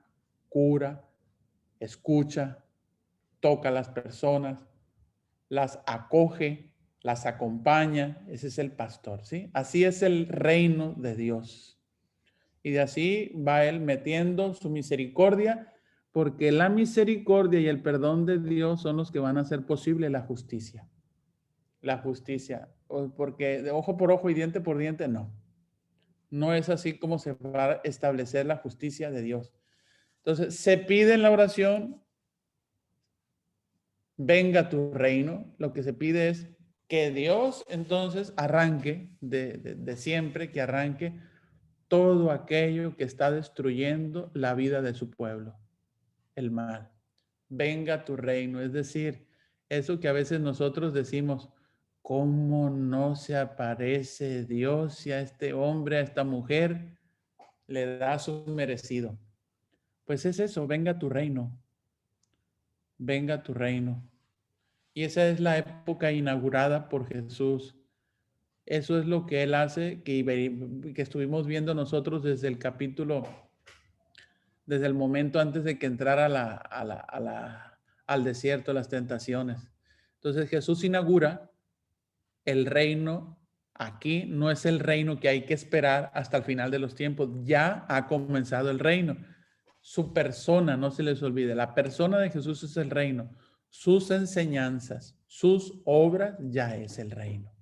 cura, escucha, toca a las personas, las acoge, las acompaña. Ese es el pastor, ¿sí? Así es el reino de Dios. Y de así va él metiendo su misericordia, porque la misericordia y el perdón de Dios son los que van a hacer posible la justicia. La justicia, porque de ojo por ojo y diente por diente, no. No es así como se va a establecer la justicia de Dios. Entonces, se pide en la oración, venga tu reino. Lo que se pide es que Dios entonces arranque de siempre, que arranque todo aquello que está destruyendo la vida de su pueblo, el mal. Venga tu reino, es decir, eso que a veces nosotros decimos, ¿cómo no se aparece Dios si a este hombre, a esta mujer le da su merecido? Pues es eso, venga tu reino, venga tu reino. Y esa es la época inaugurada por Jesús. Eso es lo que Él hace, que estuvimos viendo nosotros desde el capítulo, desde el momento antes de que entrara al desierto, las tentaciones. Entonces Jesús inaugura el reino. Aquí no es el reino que hay que esperar hasta el final de los tiempos. Ya ha comenzado el reino. Su persona, no se les olvide, la persona de Jesús es el reino. Sus enseñanzas, sus obras ya es el reino.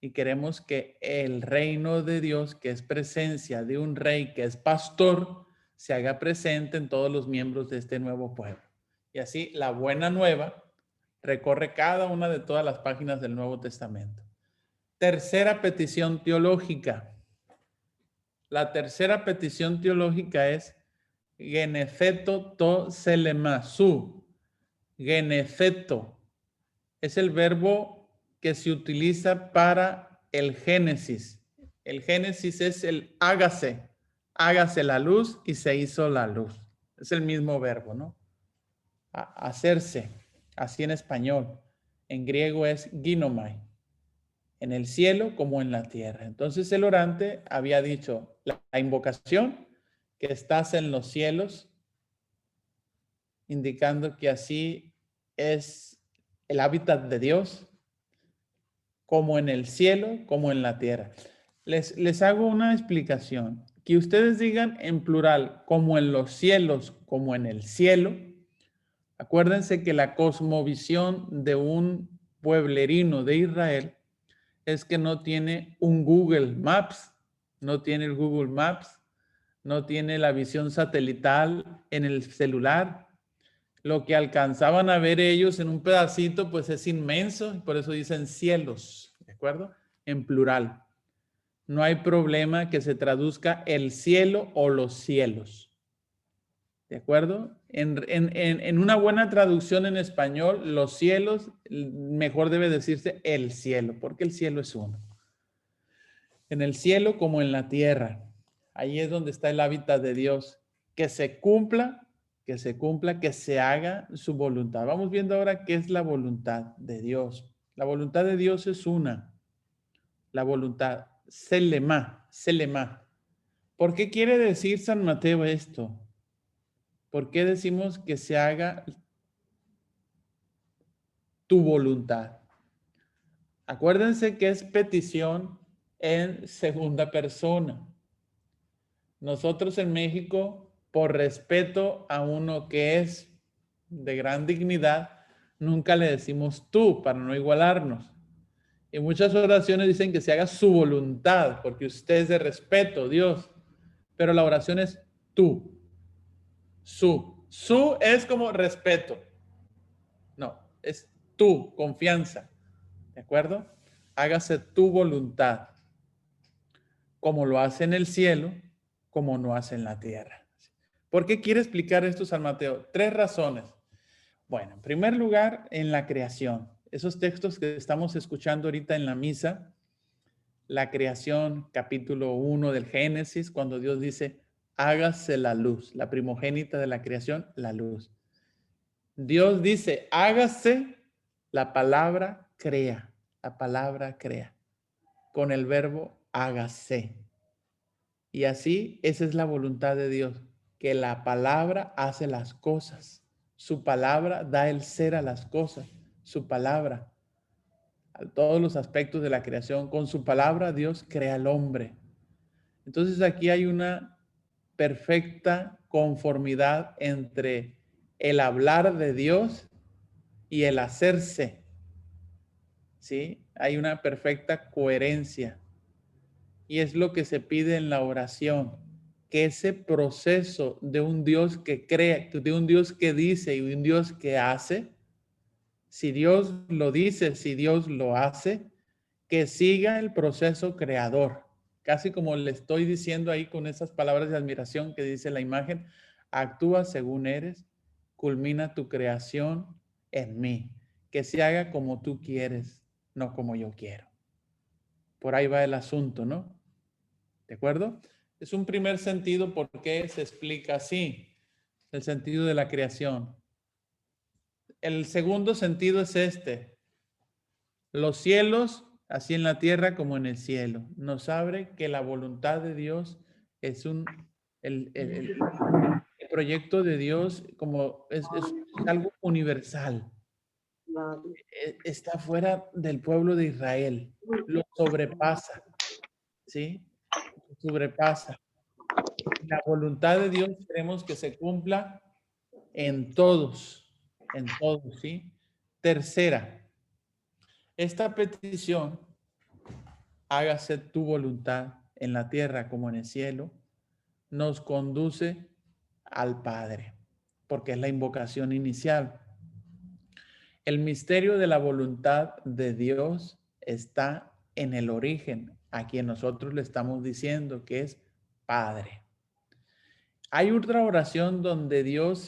y queremos que el reino de Dios, que es presencia de un rey que es pastor, se haga presente en todos los miembros de este nuevo pueblo. Y así la buena nueva recorre cada una de todas las páginas del Nuevo Testamento. Tercera petición teológica. La tercera petición teológica es Genezeto to selemasu. Genezeto es el verbo que se utiliza para el Génesis. El Génesis es el hágase. Hágase la luz y se hizo la luz. Es el mismo verbo, ¿no? Hacerse, así en español. En griego es ginomai. En el cielo como en la tierra. Entonces el orante había dicho la invocación, que estás en los cielos, indicando que así es el hábitat de Dios, como en el cielo, como en la tierra. Les hago una explicación. Que ustedes digan en plural, como en los cielos, como en el cielo. Acuérdense que la cosmovisión de un pueblerino de Israel es que no tiene un Google Maps, no tiene el Google Maps, no tiene la visión satelital en el celular. Lo que alcanzaban a ver ellos en un pedacito, pues es inmenso, y por eso dicen cielos, ¿de acuerdo? En plural. No hay problema que se traduzca el cielo o los cielos. ¿De acuerdo? En una buena traducción en español, los cielos, mejor debe decirse el cielo, porque el cielo es uno. En el cielo como en la tierra. Ahí es donde está el hábitat de Dios. Que se cumpla, que se haga su voluntad. Vamos viendo ahora qué es la voluntad de Dios. La voluntad de Dios es una. La voluntad, selema. ¿Por qué quiere decir San Mateo esto? ¿Por qué decimos que se haga tu voluntad? Acuérdense que es petición en segunda persona. Nosotros en México, por respeto a uno que es de gran dignidad, nunca le decimos tú para no igualarnos. Y muchas oraciones dicen que se haga su voluntad, porque usted es de respeto, Dios. Pero la oración es tú. Su es como respeto. No, es tú, confianza. ¿De acuerdo? Hágase tu voluntad, como lo hace en el cielo, como no hace en la tierra. ¿Por qué quiere explicar esto San Mateo? 3 razones. Bueno, en primer lugar, en la creación. Esos textos que estamos escuchando ahorita en la misa, la creación, capítulo 1 del Génesis, cuando Dios dice, hágase la luz, la primogénita de la creación, la luz. Dios dice, hágase, la palabra crea, con el verbo hágase. Y así, esa es la voluntad de Dios, que la palabra hace las cosas. Su palabra da el ser a las cosas. Su palabra, a todos los aspectos de la creación, con su palabra Dios crea al hombre. Entonces aquí hay una perfecta conformidad entre el hablar de Dios y el hacerse. ¿Sí? Hay una perfecta coherencia. Y es lo que se pide en la oración, que ese proceso de un Dios que crea, de un Dios que dice y un Dios que hace, si Dios lo dice, si Dios lo hace, que siga el proceso creador. Casi como le estoy diciendo ahí con esas palabras de admiración que dice la imagen, actúa según eres, culmina tu creación en mí, que se haga como tú quieres, no como yo quiero. Por ahí va el asunto, ¿no? ¿De acuerdo? Es un primer sentido porque se explica así, el sentido de la creación. El segundo sentido es este. Los cielos, así en la tierra como en el cielo, nos abre que la voluntad de Dios es el proyecto de Dios como es algo universal. Está fuera del pueblo de Israel, lo sobrepasa, ¿sí? Sobrepasa. La voluntad de Dios queremos que se cumpla en todos, ¿sí? Tercera, esta petición hágase tu voluntad en la tierra como en el cielo, nos conduce al Padre, porque es la invocación inicial. El misterio de la voluntad de Dios está en el origen, a quien nosotros le estamos diciendo que es Padre. ¿Hay otra oración donde Jesús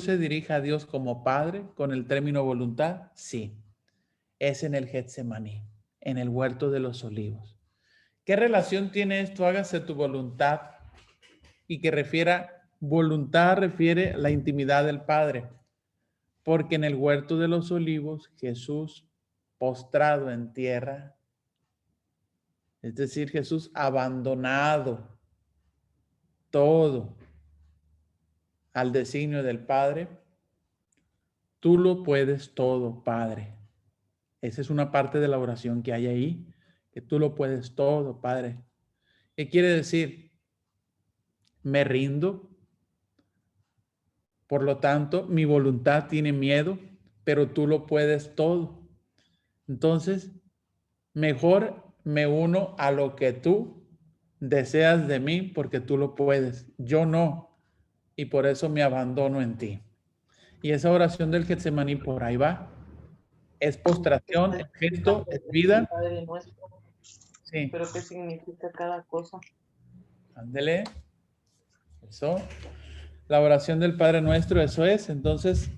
se dirija a Dios como Padre con el término voluntad? Sí, es en el Getsemaní, en el huerto de los olivos. ¿Qué relación tiene esto? Hágase tu voluntad, y que voluntad refiere la intimidad del Padre, porque en el huerto de los olivos Jesús postrado en tierra, es decir, Jesús abandonado todo al designio del Padre, tú lo puedes todo, Padre. Esa es una parte de la oración que hay ahí, que tú lo puedes todo, Padre. ¿Qué quiere decir? Me rindo. Por lo tanto, mi voluntad tiene miedo, pero tú lo puedes todo. Entonces, mejor me uno a lo que tú deseas de mí porque tú lo puedes. Yo no. Y por eso me abandono en ti. Y esa oración del Getsemaní por ahí va. Es postración, es gesto, es vida. Padre nuestro, Sí. pero ¿qué significa cada cosa? Ándele. Eso. La oración del Padre Nuestro, eso es. Entonces,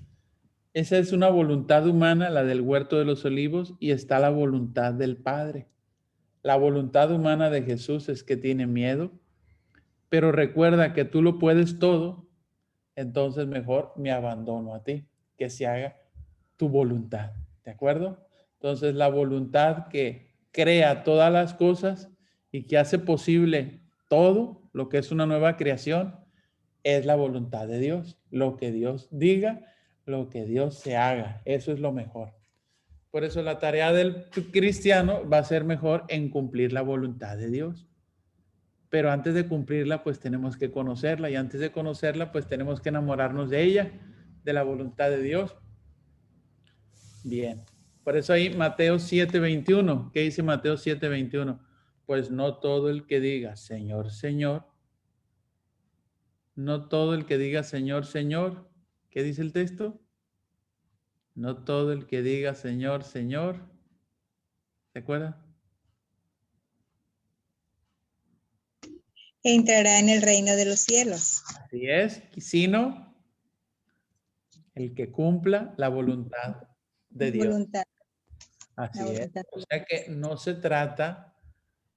esa es una voluntad humana, la del huerto de los olivos, y está la voluntad del Padre. La voluntad humana de Jesús es que tiene miedo, pero recuerda que tú lo puedes todo, entonces mejor me abandono a ti, que se haga tu voluntad. ¿De acuerdo? Entonces, la voluntad que crea todas las cosas y que hace posible todo lo que es una nueva creación es la voluntad de Dios. Lo que Dios diga, lo que Dios se haga, eso es lo mejor. Por eso la tarea del cristiano va a ser mejor en cumplir la voluntad de Dios. Pero antes de cumplirla, pues tenemos que conocerla, y antes de conocerla, pues tenemos que enamorarnos de ella, de la voluntad de Dios. Bien. Por eso ahí Mateo 7:21. ¿Qué dice Mateo 7:21? Pues no todo el que diga Señor, Señor, no todo el que diga Señor, Señor, ¿qué dice el texto? No todo el que diga Señor, Señor, ¿se acuerda? Entrará en el reino de los cielos. Así es, sino el que cumpla la voluntad de Dios. Voluntad. Así La es. voluntad. O sea que no se trata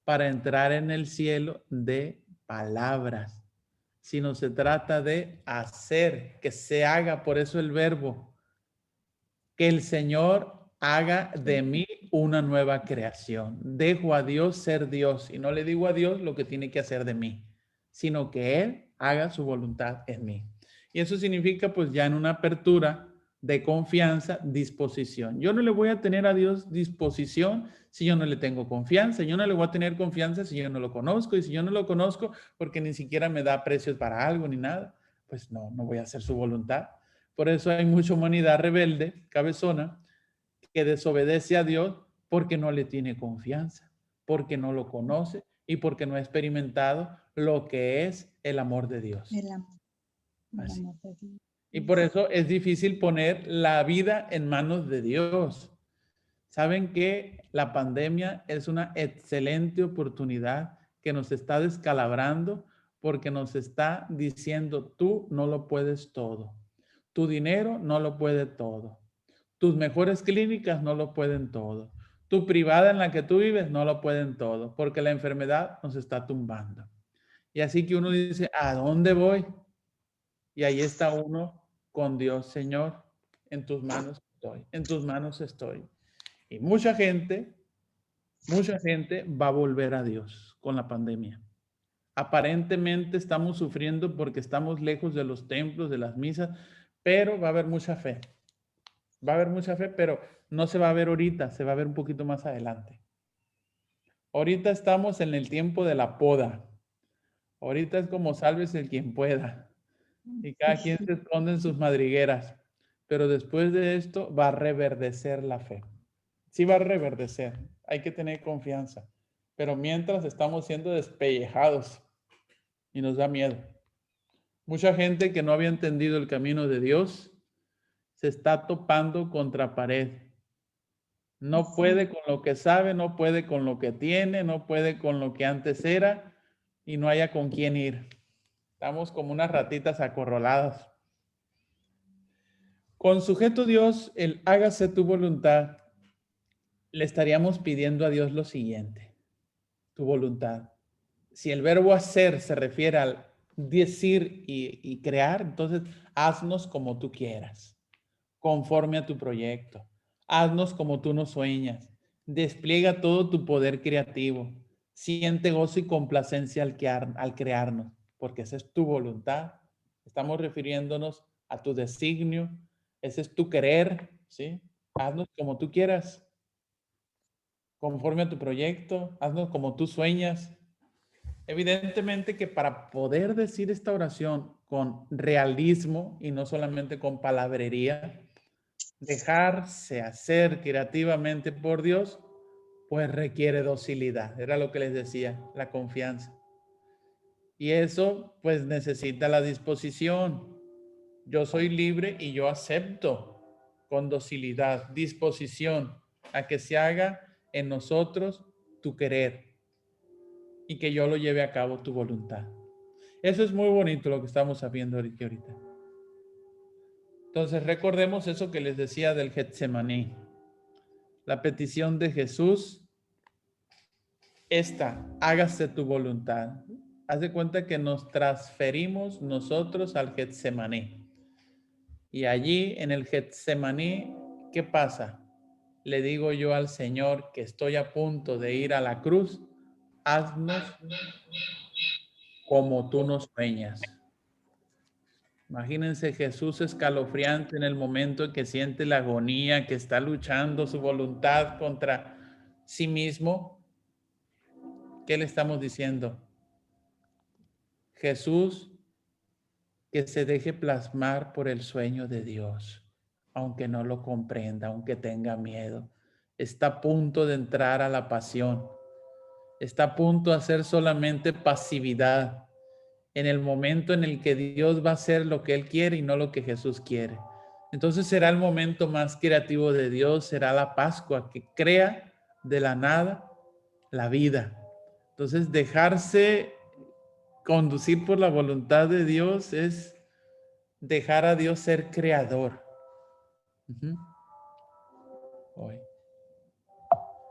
para entrar en el cielo de palabras, sino se trata de hacer, que se haga, por eso el verbo, que el Señor haga de mí una nueva creación. Dejo a Dios ser Dios y no le digo a Dios lo que tiene que hacer de mí, sino que Él haga su voluntad en mí. Y eso significa pues ya en una apertura de confianza, disposición. Yo no le voy a tener a Dios disposición si yo no le tengo confianza. Yo no le voy a tener confianza si yo no lo conozco. Y si yo no lo conozco porque ni siquiera me da precios para algo ni nada, pues no voy a hacer su voluntad. Por eso hay mucha humanidad rebelde, cabezona, que desobedece a Dios porque no le tiene confianza, porque no lo conoce y porque no ha experimentado lo que es el amor de Dios. El amor. El Así. amor de Dios. Y por eso es difícil poner la vida en manos de Dios. Saben que la pandemia es una excelente oportunidad que nos está descalabrando porque nos está diciendo, tú no lo puedes todo. Tu dinero no lo puede todo. Tus mejores clínicas no lo pueden todo. Tu privada en la que tú vives no lo pueden todo, porque la enfermedad nos está tumbando. Y así que uno dice, ¿a dónde voy? Y ahí está uno con Dios, Señor, en tus manos estoy, en tus manos estoy. Y mucha gente va a volver a Dios con la pandemia. Aparentemente estamos sufriendo porque estamos lejos de los templos, de las misas, pero va a haber mucha fe. Va a haber mucha fe, pero no se va a ver ahorita, se va a ver un poquito más adelante. Ahorita estamos en el tiempo de la poda. Ahorita es como sálvese el quien pueda. Y cada quien se esconde en sus madrigueras. Pero después de esto va a reverdecer la fe. Sí va a reverdecer. Hay que tener confianza. Pero mientras estamos siendo despellejados y nos da miedo. Mucha gente que no había entendido el camino de Dios se está topando contra pared. No puede con lo que sabe, no puede con lo que tiene, no puede con lo que antes era y no haya con quién ir. Estamos como unas ratitas acorraladas. Con sujeto Dios, el hágase tu voluntad, le estaríamos pidiendo a Dios lo siguiente, tu voluntad. Si el verbo hacer se refiere al decir y crear, entonces haznos como tú quieras, conforme a tu proyecto. Haznos como tú nos sueñas. Despliega todo tu poder creativo. Siente gozo y complacencia al crearnos, porque esa es tu voluntad. Estamos refiriéndonos a tu designio. Ese es tu querer, ¿sí? Haznos como tú quieras, conforme a tu proyecto. Haznos como tú sueñas. Evidentemente que para poder decir esta oración con realismo y no solamente con palabrería, dejarse hacer creativamente por Dios, pues requiere docilidad. Era lo que les decía, la confianza. Y eso pues necesita la disposición. Yo soy libre y yo acepto con docilidad, disposición a que se haga en nosotros tu querer y que yo lo lleve a cabo tu voluntad. Eso es muy bonito lo que estamos haciendo ahorita. Entonces recordemos eso que les decía del Getsemaní. La petición de Jesús, hágase tu voluntad. Haz de cuenta que nos transferimos nosotros al Getsemaní. Y allí en el Getsemaní, ¿qué pasa? Le digo yo al Señor que estoy a punto de ir a la cruz, haznos como tú nos sueñas. Imagínense Jesús escalofriante en el momento en que siente la agonía, que está luchando su voluntad contra sí mismo. ¿Qué le estamos diciendo? Jesús, que se deje plasmar por el sueño de Dios, aunque no lo comprenda, aunque tenga miedo. Está a punto de entrar a la pasión. Está a punto de hacer solamente pasividad en el momento en el que Dios va a hacer lo que Él quiere y no lo que Jesús quiere. Entonces será el momento más creativo de Dios, será la Pascua, que crea de la nada la vida. Entonces dejarse conducir por la voluntad de Dios es dejar a Dios ser creador.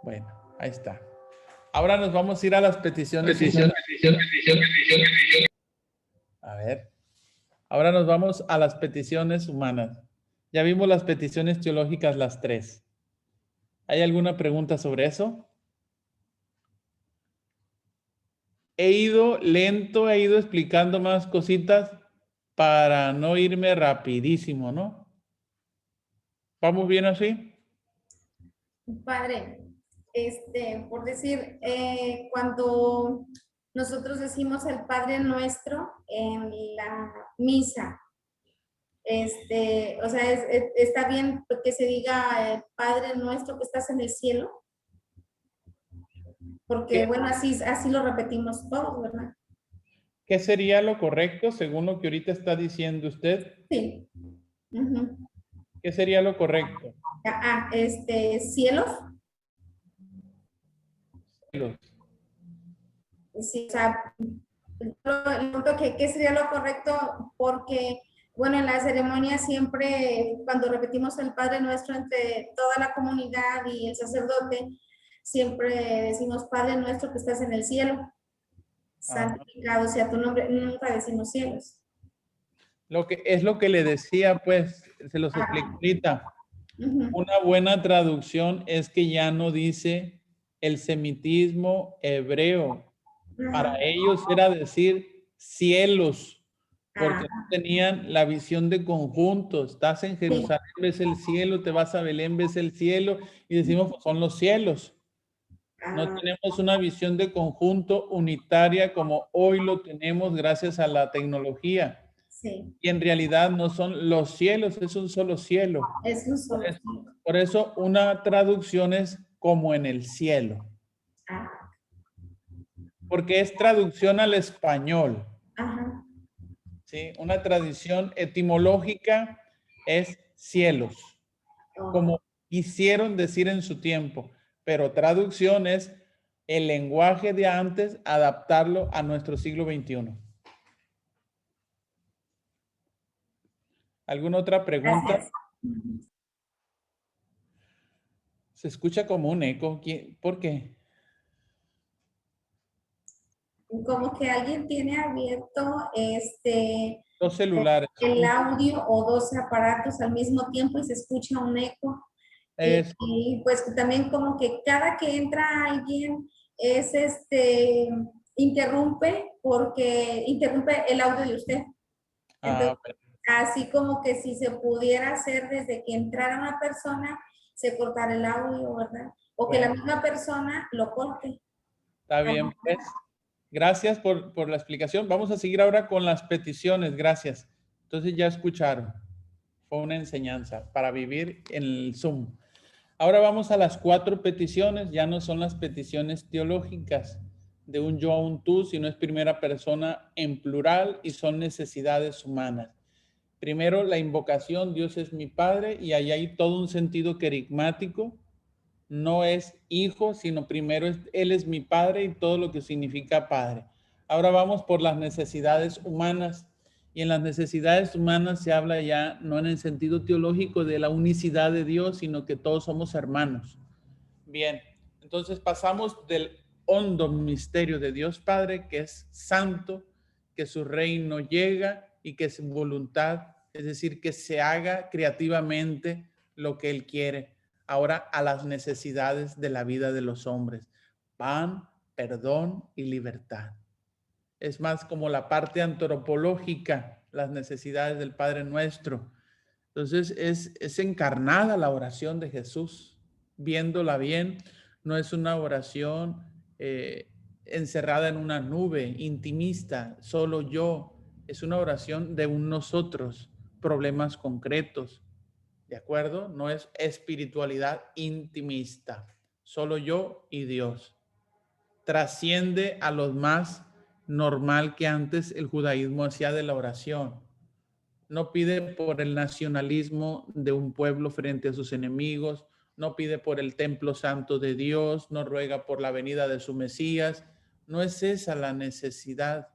Bueno, ahí está. Ahora nos vamos a ir a las peticiones. A ver. Ahora nos vamos a las peticiones humanas. Ya vimos las peticiones teológicas, las 3. ¿Hay alguna pregunta sobre eso? He ido lento, he ido explicando más cositas para no irme rapidísimo, ¿no? ¿Vamos bien así? Padre, por decir, cuando nosotros decimos el Padre Nuestro en la misa, o sea, está bien que se diga Padre Nuestro que estás en el cielo, porque bueno, así lo repetimos todos, ¿verdad? ¿Qué sería lo correcto según lo que ahorita está diciendo usted? Sí. ¿Qué sería lo correcto? Cielos. Cielos. Sí, o sea, ¿qué sería lo correcto? Porque, bueno, en la ceremonia siempre, cuando repetimos el Padre Nuestro entre toda la comunidad y el sacerdote, siempre decimos Padre Nuestro que estás en el cielo. Santificado sea tu nombre, nunca decimos cielos. Lo que le decía, pues, se los explico ahorita. Una buena traducción es que ya no dice el semitismo hebreo. Para ellos era decir cielos, porque no tenían la visión de conjunto. Estás en Jerusalén, ves el cielo, te vas a Belén, ves el cielo, y decimos, pues, son los cielos. No tenemos una visión de conjunto unitaria como hoy lo tenemos gracias a la tecnología. Sí, Y en realidad no son los cielos, es un solo cielo. es un solo. Por eso una traducción es como en el cielo, Ah, porque es traducción al español. ajá. ¿Sí? Una tradición etimológica es cielos, Oh, como quisieron decir en su tiempo, pero traducción es el lenguaje de antes, adaptarlo a nuestro siglo XXI. ¿Alguna otra pregunta? gracias. Se escucha como un eco. ¿Por qué? Como que alguien tiene abierto Los celulares. el audio o dos aparatos al mismo tiempo y se escucha un eco. Es, Y pues también como que cada que entra alguien es interrumpe porque interrumpe el audio de usted. Entonces, bueno, así como que si se pudiera hacer desde que entrara una persona, se cortara el audio, ¿verdad? O que la bueno, misma persona lo corte. está bien, pues. Gracias por la explicación. Vamos a seguir ahora con las peticiones. Gracias. Entonces ya escucharon. Fue una enseñanza para vivir en el Zoom. Ahora vamos a las 4 peticiones. Ya no son las peticiones teológicas de un yo a un tú, sino es primera persona en plural y son necesidades humanas. Primero, la invocación, Dios es mi Padre, y ahí hay todo un sentido querigmático. No es hijo, sino primero Él es mi Padre y todo lo que significa Padre. Ahora vamos por las necesidades humanas. Y en las necesidades humanas se habla ya no en el sentido teológico de la unicidad de Dios, sino que todos somos hermanos. Bien, entonces pasamos del hondo misterio de Dios Padre, que es santo, que su reino llega y que su voluntad, es decir, que se haga creativamente lo que Él quiere. Ahora a las necesidades de la vida de los hombres: pan, perdón y libertad. Es más como la parte antropológica, las necesidades del Padre Nuestro. Entonces es encarnada la oración de Jesús, viéndola bien. No es una oración encerrada en una nube, intimista, solo yo. Es una oración de un nosotros, problemas concretos, ¿de acuerdo? No es espiritualidad intimista, solo yo y Dios. Trasciende a lo más normal que antes el judaísmo hacía de la oración. No pide por el nacionalismo de un pueblo frente a sus enemigos, no pide por el templo santo de Dios, no ruega por la venida de su Mesías. No es esa la necesidad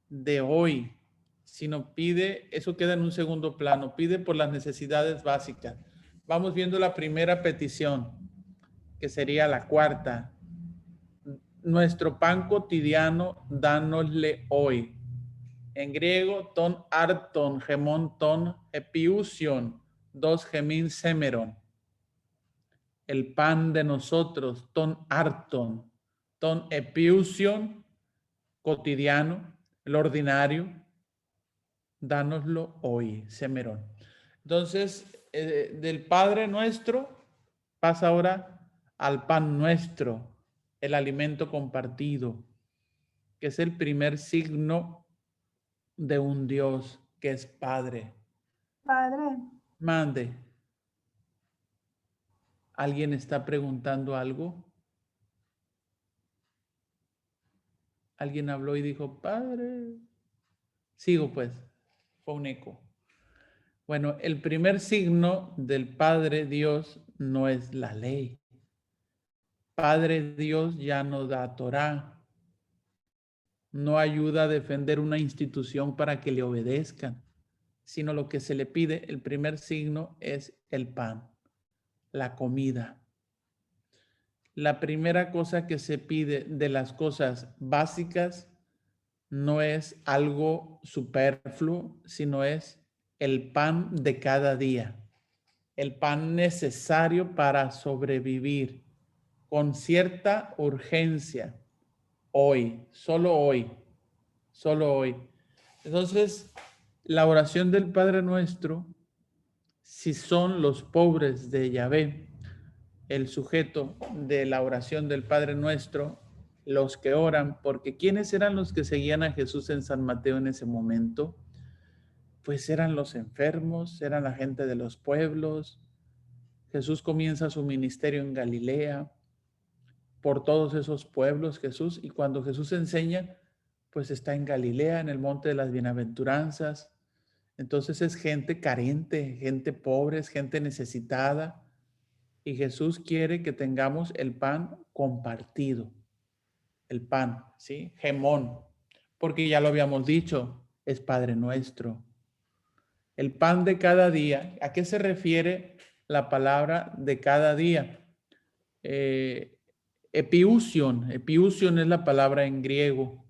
de hoy, sino pide, eso queda en un segundo plano, pide por las necesidades básicas. Vamos viendo la primera petición, que sería la cuarta. Nuestro pan cotidiano, dánosle hoy. En griego, ton arton, gemón ton, epiusion, dos gemin semeron. El pan de nosotros, ton arton, ton epiusion, cotidiano, el ordinario, dánoslo hoy, semeron. Entonces, del Padre nuestro pasa ahora al pan nuestro, el alimento compartido, que es el primer signo de un Dios que es Padre. Padre, Mande. ¿Alguien está preguntando algo? Alguien habló y dijo, Padre. Sigo pues, fue un eco. Bueno, el primer signo del Padre Dios no es la ley. Padre Dios ya no da Torá. No ayuda a defender una institución para que le obedezcan, sino lo que se le pide, el primer signo es el pan, la comida. La primera cosa que se pide de las cosas básicas no es algo superfluo, sino es el pan de cada día, el pan necesario para sobrevivir con cierta urgencia, hoy, solo hoy, solo hoy. Entonces, la oración del Padre Nuestro, si son los pobres de Yahvé, el sujeto de la oración del Padre Nuestro, los que oran, porque ¿quiénes eran los que seguían a Jesús en San Mateo en ese momento? pues eran los enfermos, eran la gente de los pueblos. Jesús comienza su ministerio en Galilea, por todos esos pueblos Jesús, y cuando Jesús enseña, pues está en Galilea, en el monte de las bienaventuranzas. Entonces es gente carente, gente pobre, es gente necesitada, y Jesús quiere que tengamos el pan compartido, el pan, ¿sí? Gemón, porque ya lo habíamos dicho, es Padre Nuestro. El pan de cada día, ¿a qué se refiere la palabra de cada día? Epiusion es la palabra en griego.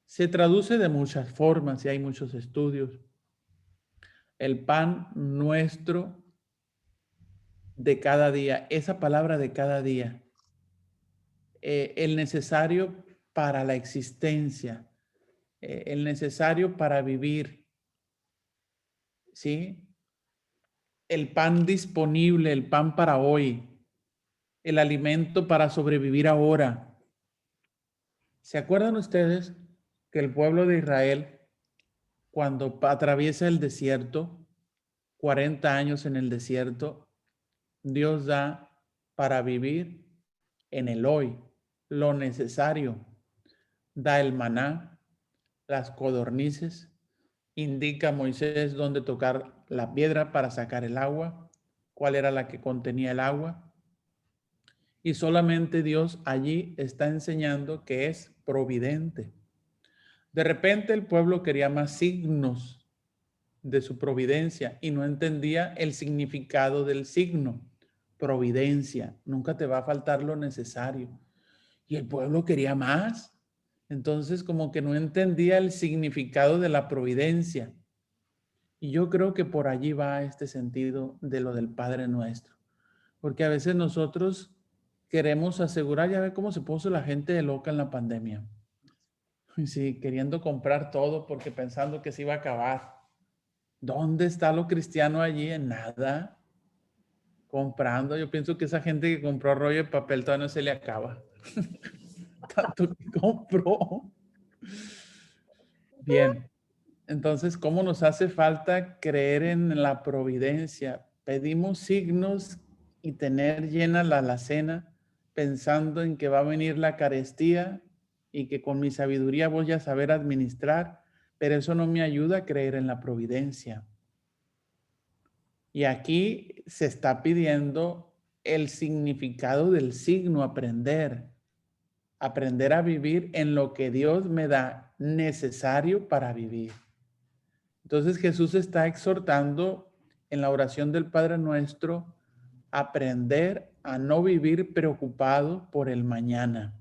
Se traduce de muchas formas y hay muchos estudios. El pan nuestro de cada día, esa palabra de cada día, el necesario para la existencia, el necesario para vivir, ¿sí? El pan disponible, el pan para hoy, el alimento para sobrevivir ahora. ¿Se acuerdan ustedes que el pueblo de Israel, cuando atraviesa el desierto, 40 años en el desierto, Dios da para vivir en el hoy lo necesario? Da el maná, las codornices, indica a Moisés dónde tocar la piedra para sacar el agua, cuál era la que contenía el agua. Y solamente Dios allí está enseñando que es providente. De repente el pueblo quería más signos de su providencia y no entendía el significado del signo. Providencia, nunca te va a faltar lo necesario. Y el pueblo quería más. Entonces como que no entendía el significado de la providencia. Y yo creo que por allí va este sentido de lo del Padre Nuestro. Porque a veces nosotros queremos asegurar, ya ve cómo se puso la gente de loca en la pandemia. Sí, queriendo comprar todo porque pensando que se iba a acabar. ¿Dónde está lo cristiano allí? En nada. Comprando. Yo pienso que esa gente que compró rollo de papel todavía no se le acaba. Tanto que compró. Bien. Entonces, ¿cómo nos hace falta creer en la providencia? Pedimos signos y tener llena la alacena pensando en que va a venir la carestía y que con mi sabiduría voy a saber administrar, pero eso no me ayuda a creer en la providencia. Y aquí se está pidiendo el significado del signo, aprender a vivir en lo que Dios me da necesario para vivir. Entonces Jesús está exhortando en la oración del Padre Nuestro a aprender a no vivir preocupado por el mañana,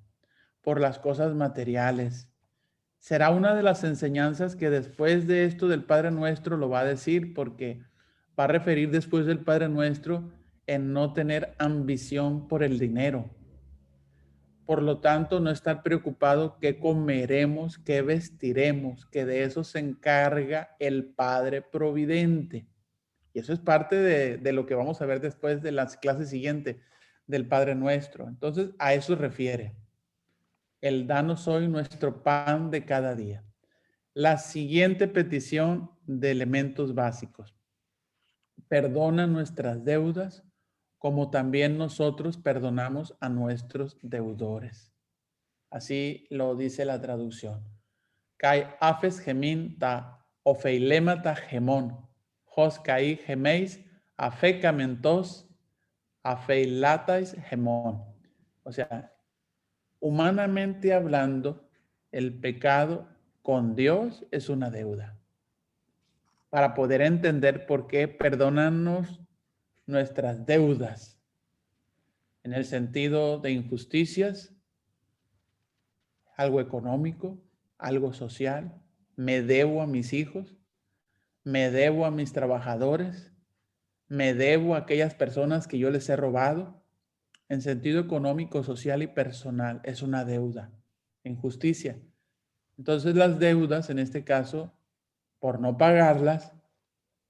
por las cosas materiales. Será una de las enseñanzas que después de esto del Padre Nuestro lo va a decir, porque va a referir después del Padre Nuestro en no tener ambición por el dinero. Por lo tanto, no estar preocupado qué comeremos, qué vestiremos, que de eso se encarga el Padre Providente. Y eso es parte de lo que vamos a ver después de las clases siguientes del Padre Nuestro. Entonces, a eso refiere. El danos hoy nuestro pan de cada día. La siguiente petición de elementos básicos. Perdona nuestras deudas, como también nosotros perdonamos a nuestros deudores. Así lo dice la traducción. Kai afes gemin ta ofeilema ta gemón, hos kai gemeis afecamentos afeilatais gemón. O sea, humanamente hablando, el pecado con Dios es una deuda. Para poder entender por qué perdónanos nuestras deudas en el sentido de injusticias, algo económico, algo social, me debo a mis hijos, me debo a mis trabajadores, me debo a aquellas personas que yo les he robado. En sentido económico, social y personal, es una deuda, injusticia. Entonces las deudas, en este caso, por no pagarlas,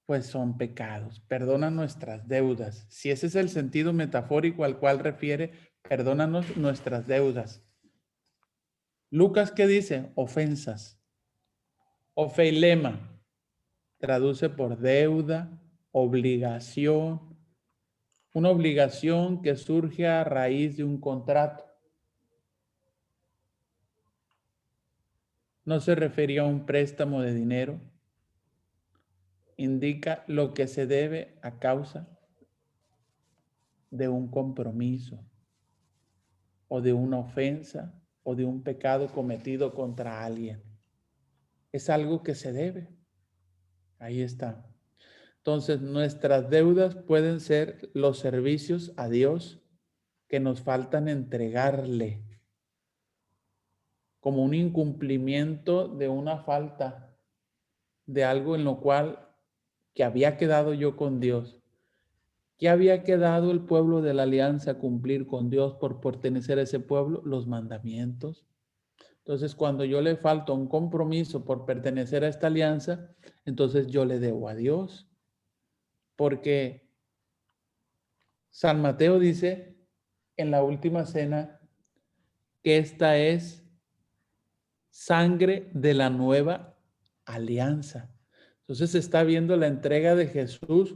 pues son pecados. Perdona nuestras deudas. Si ese es el sentido metafórico al cual refiere, perdónanos nuestras deudas. Lucas, ¿qué dice? Ofensas. Ofeilema. traduce por deuda, obligación, una obligación que surge a raíz de un contrato. No se refería a un préstamo de dinero. Indica lo que se debe a causa de un compromiso o de una ofensa o de un pecado cometido contra alguien. Es algo que se debe. Ahí está. Entonces, nuestras deudas pueden ser los servicios a Dios que nos faltan entregarle, como un incumplimiento de una falta, de algo en lo cual que había quedado yo con Dios. ¿Qué había quedado el pueblo de la alianza cumplir con Dios por pertenecer a ese pueblo? Los mandamientos. Entonces, cuando yo le falto un compromiso por pertenecer a esta alianza, entonces yo le debo a Dios. Porque San Mateo dice en la última cena que esta es sangre de la nueva alianza. Entonces se está viendo la entrega de Jesús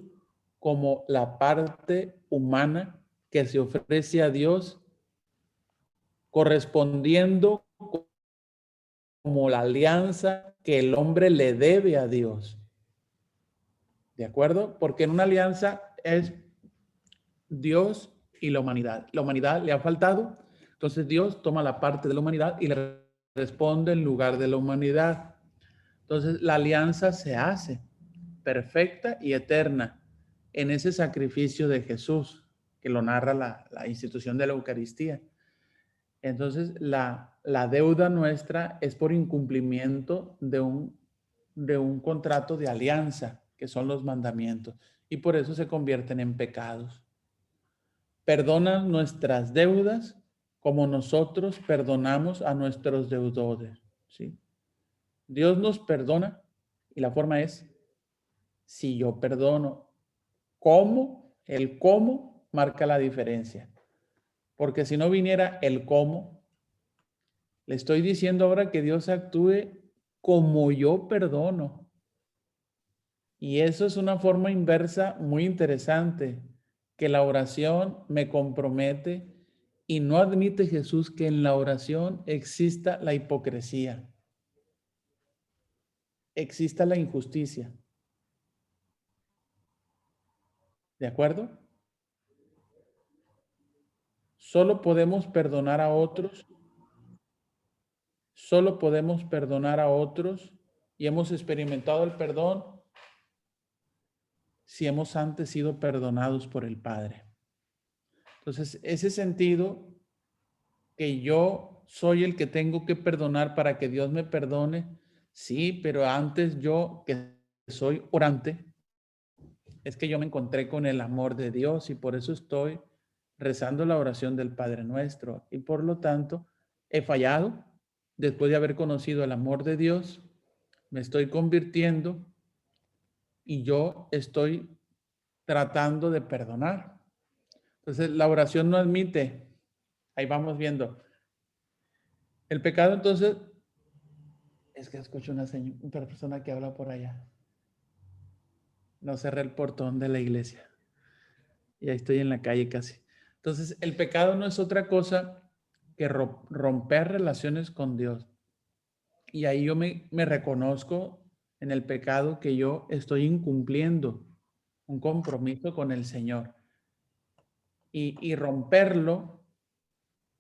como la parte humana que se ofrece a Dios, correspondiendo como la alianza que el hombre le debe a Dios. ¿De acuerdo? Porque en una alianza es Dios y la humanidad. La humanidad le ha faltado, entonces Dios toma la parte de la humanidad y le responde en lugar de la humanidad. Entonces la alianza se hace perfecta y eterna en ese sacrificio de Jesús, que lo narra la institución de la Eucaristía. Entonces la deuda nuestra es por incumplimiento de un contrato de alianza, que son los mandamientos, y por eso se convierten en pecados. Perdona nuestras deudas como nosotros perdonamos a nuestros deudores, ¿sí? Dios nos perdona y la forma es si yo perdono. ¿Cómo? El cómo marca la diferencia. Porque si no viniera el cómo, le estoy diciendo ahora que Dios actúe como yo perdono. Y eso es una forma inversa muy interesante, que la oración me compromete y no admite Jesús que en la oración exista la hipocresía, exista la injusticia. ¿De acuerdo? Solo podemos perdonar a otros. Solo podemos perdonar a otros y hemos experimentado el perdón si hemos antes sido perdonados por el Padre. Entonces, ese sentido que yo soy el que tengo que perdonar para que Dios me perdone, sí, pero antes yo que soy orante, es que yo me encontré con el amor de Dios y por eso estoy rezando la oración del Padre Nuestro y por lo tanto he fallado. Después de haber conocido el amor de Dios, me estoy convirtiendo y yo estoy tratando de perdonar. Entonces, la oración no admite. Ahí vamos viendo. El pecado, entonces, es que escucho una persona que habla por allá. No cerré el portón de la iglesia. Y ahí estoy en la calle casi. Entonces, el pecado no es otra cosa que romper relaciones con Dios. Y ahí yo me reconozco en el pecado que yo estoy incumpliendo un compromiso con el Señor. Y romperlo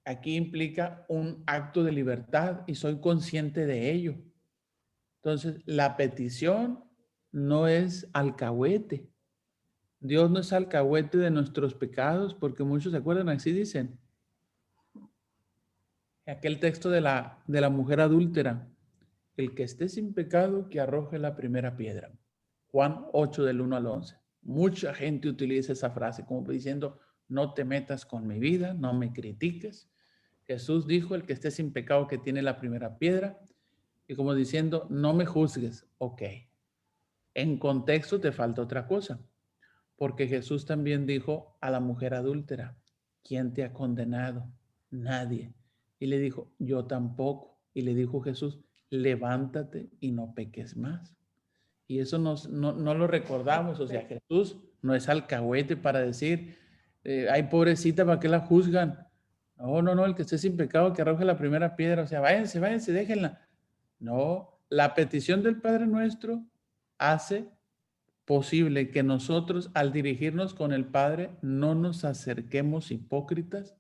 aquí implica un acto de libertad y soy consciente de ello. Entonces, la petición no es alcahuete. Dios no es alcahuete de nuestros pecados, porque muchos se acuerdan, así dicen. Aquel texto de la mujer adúltera. El que esté sin pecado, que arroje la primera piedra. Juan 8 del 1 al 11. Mucha gente utiliza esa frase como diciendo, no te metas con mi vida, no me critiques. Jesús dijo, el que esté sin pecado, que tiene la primera piedra. Y como diciendo, no me juzgues. Ok. En contexto te falta otra cosa. Porque Jesús también dijo a la mujer adúltera, ¿quién te ha condenado? Nadie. Y le dijo, yo tampoco. Y le dijo Jesús, levántate y no peques más. Y eso no lo recordamos. O sea, Jesús no es alcahuete para decir, ay, pobrecita, ¿para qué la juzgan? No, el que esté sin pecado que arroje la primera piedra. O sea, váyanse, déjenla. No, la petición del Padre Nuestro hace posible que nosotros, al dirigirnos con el Padre, no nos acerquemos hipócritas,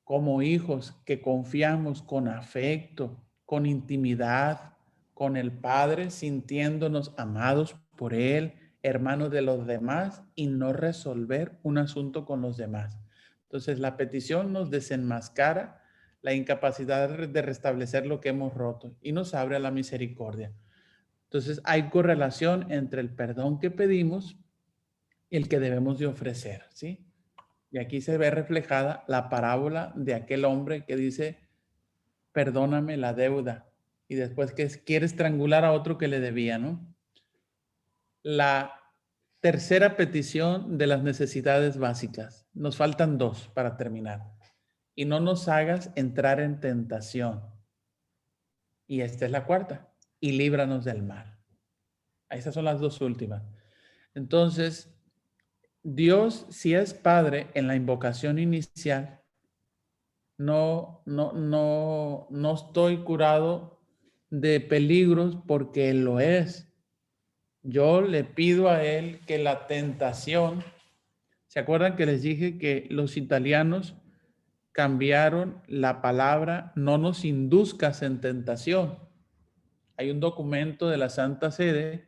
como hijos que confiamos con afecto, con intimidad, con el Padre, sintiéndonos amados por Él, hermanos de los demás, y no resolver un asunto con los demás. Entonces, la petición nos desenmascara la incapacidad de restablecer lo que hemos roto y nos abre a la misericordia. Entonces, hay correlación entre el perdón que pedimos y el que debemos de ofrecer, ¿sí? Y aquí se ve reflejada la parábola de aquel hombre que dice, perdóname la deuda. Y después que quiere estrangular a otro que le debía, ¿no? La tercera petición de las necesidades básicas. Nos faltan 2 para terminar. Y no nos hagas entrar en tentación. Y esta es la cuarta. Y líbranos del mal. Esas son las 2 últimas. Entonces, Dios, si es Padre en la invocación inicial, no estoy curado de peligros porque Él lo es. Yo le pido a Él que la tentación, ¿se acuerdan que les dije que los italianos cambiaron la palabra no nos induzcas en tentación? Hay un documento de la Santa Sede,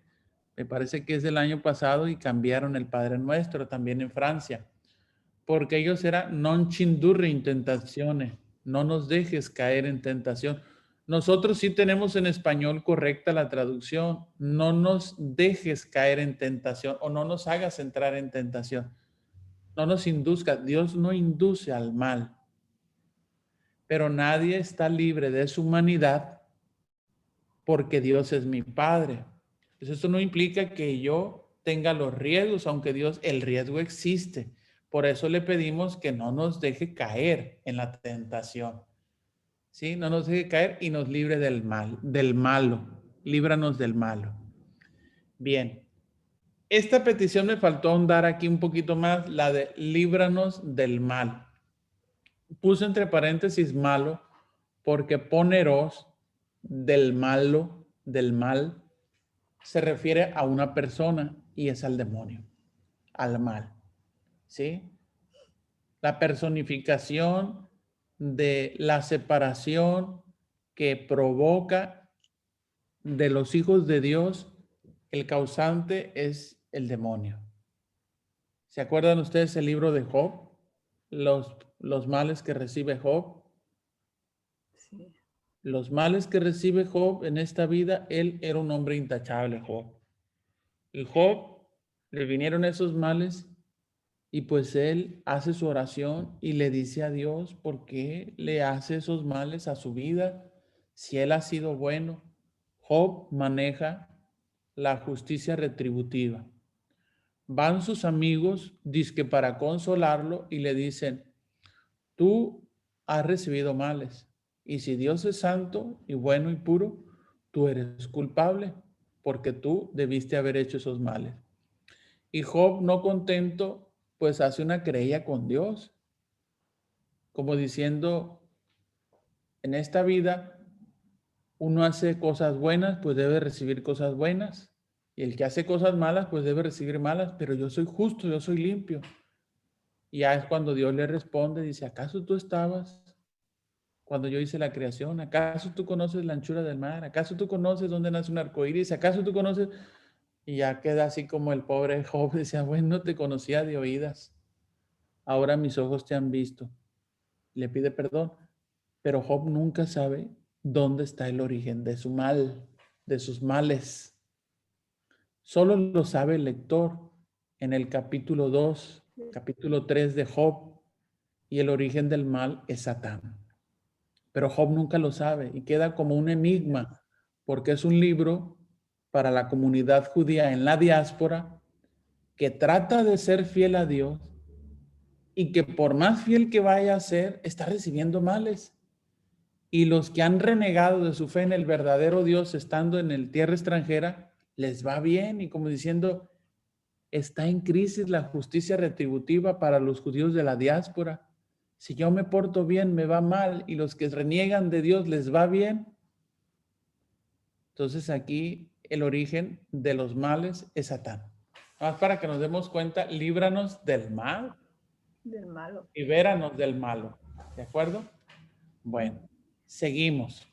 me parece que es del año pasado, y cambiaron el Padre Nuestro también en Francia, porque ellos era non ci indurre in tentazione, no nos dejes caer en tentación. Nosotros sí tenemos en español correcta la traducción, no nos dejes caer en tentación o no nos hagas entrar en tentación. No nos induzca, Dios no induce al mal, pero nadie está libre de su humanidad porque Dios es mi Padre. Entonces, esto no implica que yo tenga los riesgos, aunque el riesgo existe. Por eso le pedimos que no nos deje caer en la tentación. ¿Sí? No nos deje caer y nos libre del malo. Líbranos del malo. Bien. Esta petición me faltó ahondar aquí un poquito más, la de líbranos del mal. Puse entre paréntesis malo porque poneros del malo, del mal, se refiere a una persona y es al demonio, al mal. ¿Sí? La personificación de la separación que provoca de los hijos de Dios, el causante es el demonio. ¿Se acuerdan ustedes el libro de Job? Los males que recibe Job. Sí. Los males que recibe Job en esta vida, él era un hombre intachable, Job. Y Job le vinieron esos males y pues él hace su oración y le dice a Dios por qué le hace esos males a su vida si él ha sido bueno. Job maneja la justicia retributiva. Van sus amigos, dizque para consolarlo, y le dicen, tú has recibido males, y si Dios es santo y bueno y puro, tú eres culpable, porque tú debiste haber hecho esos males. Y Job, no contento, pues hace una querella con Dios, como diciendo, en esta vida uno hace cosas buenas, pues debe recibir cosas buenas, y el que hace cosas malas, pues debe recibir malas, pero yo soy justo, yo soy limpio. Y ya es cuando Dios le responde, dice, ¿acaso tú estabas cuando yo hice la creación? ¿Acaso tú conoces la anchura del mar? ¿Acaso tú conoces dónde nace un arco iris? ¿Acaso tú conoces? Y ya queda así como el pobre Job decía, bueno, te conocía de oídas, ahora mis ojos te han visto. Le pide perdón, pero Job nunca sabe dónde está el origen de su mal, de sus males. Solo lo sabe el lector en el capítulo 2, capítulo 3 de Job, y el origen del mal es Satán. Pero Job nunca lo sabe y queda como un enigma, porque es un libro para la comunidad judía en la diáspora que trata de ser fiel a Dios y que por más fiel que vaya a ser, está recibiendo males. Y los que han renegado de su fe en el verdadero Dios estando en el tierra extranjera, les va bien, y como diciendo, está en crisis la justicia retributiva para los judíos de la diáspora. Si yo me porto bien, me va mal, y los que reniegan de Dios les va bien. Entonces aquí el origen de los males es Satán. Más para que nos demos cuenta, líbranos del mal. Del malo. Libéranos del malo. ¿De acuerdo? Bueno, seguimos.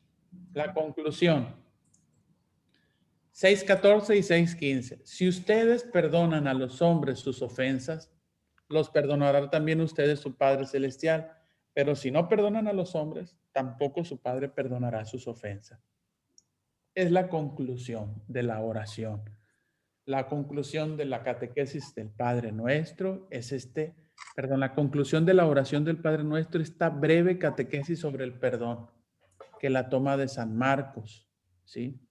La conclusión. 6:14 y 6:15. Si ustedes perdonan a los hombres sus ofensas, los perdonará también ustedes su Padre Celestial. Pero si no perdonan a los hombres, tampoco su Padre perdonará sus ofensas. Es la conclusión de la oración. La conclusión de la catequesis del Padre Nuestro es la conclusión de la oración del Padre Nuestro, esta breve catequesis sobre el perdón, que la toma de San Marcos, ¿sí?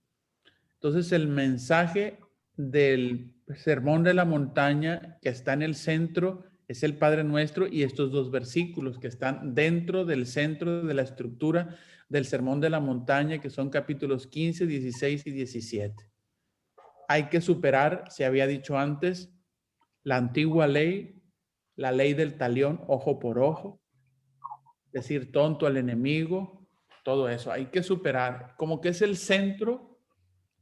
Entonces el mensaje del Sermón de la Montaña que está en el centro es el Padre Nuestro y estos dos versículos que están dentro del centro de la estructura del Sermón de la Montaña, que son capítulos 15, 16 y 17. Hay que superar, se había dicho antes, la antigua ley, la ley del talión, ojo por ojo, decir tonto al enemigo, todo eso. Hay que superar, como que es el centro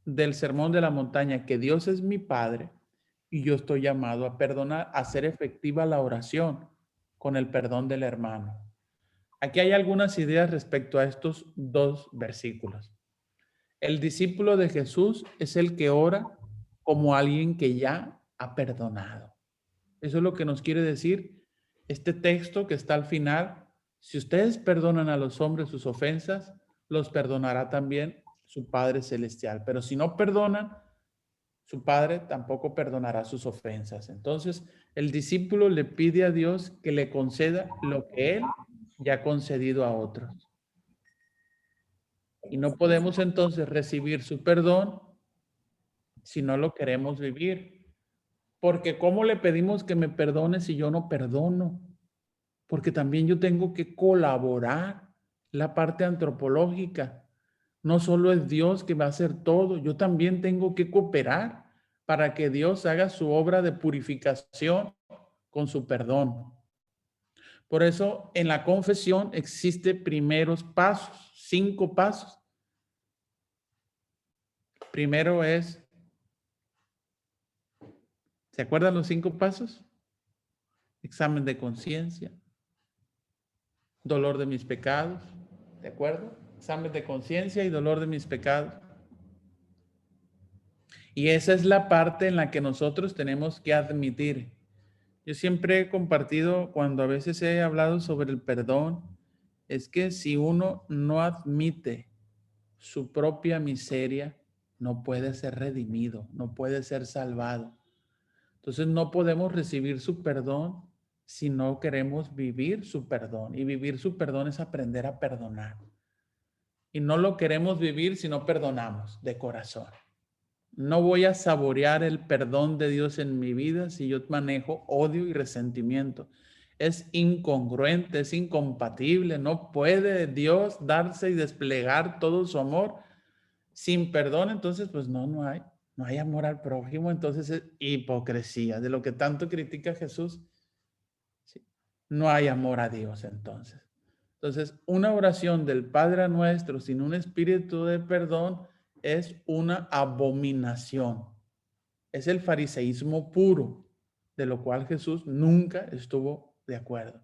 del Sermón de la Montaña, que Dios es mi Padre y yo estoy llamado a perdonar, a hacer efectiva la oración con el perdón del hermano. Aquí hay algunas ideas respecto a estos dos versículos. El discípulo de Jesús es el que ora como alguien que ya ha perdonado. Eso es lo que nos quiere decir este texto que está al final. Si ustedes perdonan a los hombres sus ofensas, los perdonará también su Padre Celestial. Pero si no perdonan, su Padre tampoco perdonará sus ofensas. Entonces, el discípulo le pide a Dios que le conceda lo que Él ya ha concedido a otros. Y no podemos entonces recibir su perdón si no lo queremos vivir. Porque ¿cómo le pedimos que me perdone si yo no perdono? Porque también yo tengo que colaborar la parte antropológica. No solo es Dios que va a hacer todo, yo también tengo que cooperar para que Dios haga su obra de purificación con su perdón. Por eso en la confesión existen primeros pasos, 5 pasos. Primero es, ¿se acuerdan los 5 pasos? Examen de conciencia, dolor de mis pecados, ¿de acuerdo? Examen de conciencia y dolor de mis pecados. Y esa es la parte en la que nosotros tenemos que admitir. Yo siempre he compartido, cuando a veces he hablado sobre el perdón, es que si uno no admite su propia miseria, no puede ser redimido, no puede ser salvado. Entonces no podemos recibir su perdón si no queremos vivir su perdón. Y vivir su perdón es aprender a perdonar. Y no lo queremos vivir si no perdonamos de corazón. No voy a saborear el perdón de Dios en mi vida si yo manejo odio y resentimiento. Es incongruente, es incompatible. No puede Dios darse y desplegar todo su amor sin perdón. Entonces, pues no hay amor al prójimo. Entonces es hipocresía. De lo que tanto critica Jesús, ¿sí? No hay amor a Dios entonces. Entonces, una oración del Padre Nuestro sin un espíritu de perdón es una abominación. Es el fariseísmo puro, de lo cual Jesús nunca estuvo de acuerdo.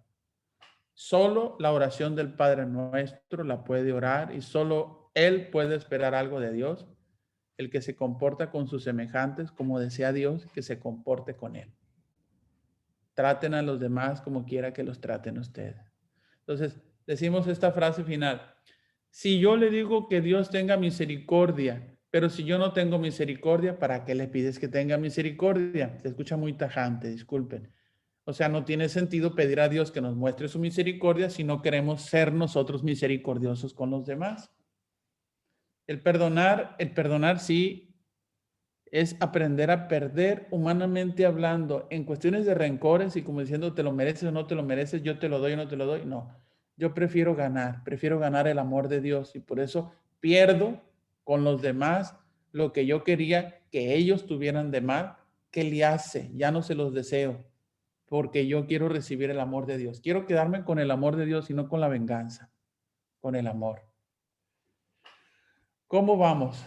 Solo la oración del Padre Nuestro la puede orar y solo Él puede esperar algo de Dios, el que se comporta con sus semejantes como desea Dios que se comporte con Él. Traten a los demás como quiera que los traten ustedes. Entonces, decimos esta frase final. Si yo le digo que Dios tenga misericordia, pero si yo no tengo misericordia, ¿para qué le pides que tenga misericordia? Se escucha muy tajante, disculpen. O sea, no tiene sentido pedir a Dios que nos muestre su misericordia si no queremos ser nosotros misericordiosos con los demás. El perdonar sí es aprender a perder humanamente hablando en cuestiones de rencores y como diciendo te lo mereces o no te lo mereces, yo te lo doy o no te lo doy. No, yo prefiero ganar el amor de Dios y por eso pierdo con los demás lo que yo quería que ellos tuvieran de mal, ¿qué le hace? Ya no se los deseo, porque yo quiero recibir el amor de Dios. Quiero quedarme con el amor de Dios y no con la venganza, con el amor. ¿Cómo vamos?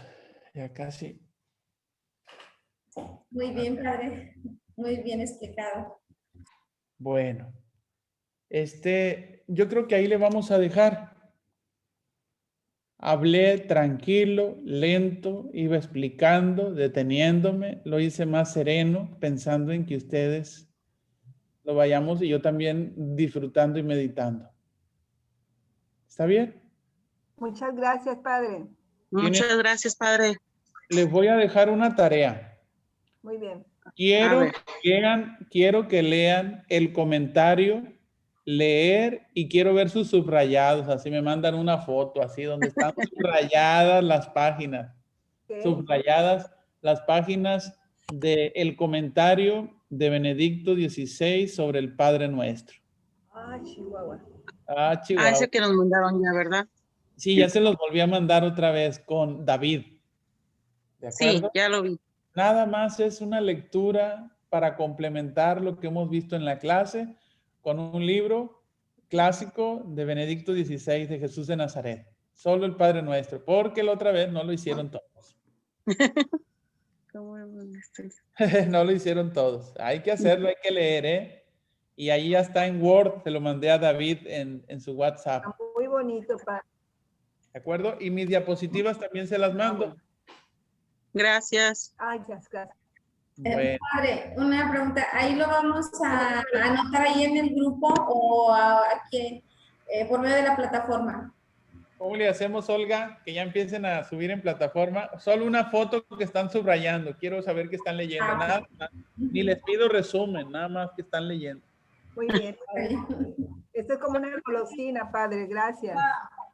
Ya casi. Muy bien, padre. Muy bien explicado. Bueno, yo creo que ahí le vamos a dejar. Hablé tranquilo, lento, iba explicando, deteniéndome, lo hice más sereno, pensando en que ustedes lo vayamos y yo también disfrutando y meditando. ¿Está bien? Muchas gracias, padre. Muchas gracias, padre. Les voy a dejar una tarea. Muy bien. Quiero que lean el comentario, leer y quiero ver sus subrayados. Así me mandan una foto, así donde están subrayadas las páginas. Ok. Subrayadas las páginas del comentario de Benedicto XVI sobre el Padre Nuestro. Ah, Chihuahua. Ah, Chihuahua. Ese que nos mandaron ya, ¿verdad? Sí, ya se los volví a mandar otra vez con David. ¿De acuerdo? Sí, ya lo vi. Nada más es una lectura para complementar lo que hemos visto en la clase con un libro clásico de Benedicto XVI de Jesús de Nazaret. Solo el Padre Nuestro, porque la otra vez no lo hicieron todos. No lo hicieron todos. Hay que hacerlo, hay que leer, ¿eh? Y ahí ya está en Word, se lo mandé a David en su WhatsApp. Está muy bonito, padre. ¿De acuerdo? Y mis diapositivas también se las mando. Gracias. Ay, gracias. Bueno. Padre, una pregunta. ¿Ahí lo vamos a anotar ahí en el grupo o aquí por medio de la plataforma? ¿Cómo le hacemos, Olga? Que ya empiecen a subir en plataforma. Solo una foto que están subrayando. Quiero saber que están leyendo. Nada, ni les pido resumen, nada más que están leyendo. Muy bien, padre. Esto es como una golosina, padre. Gracias.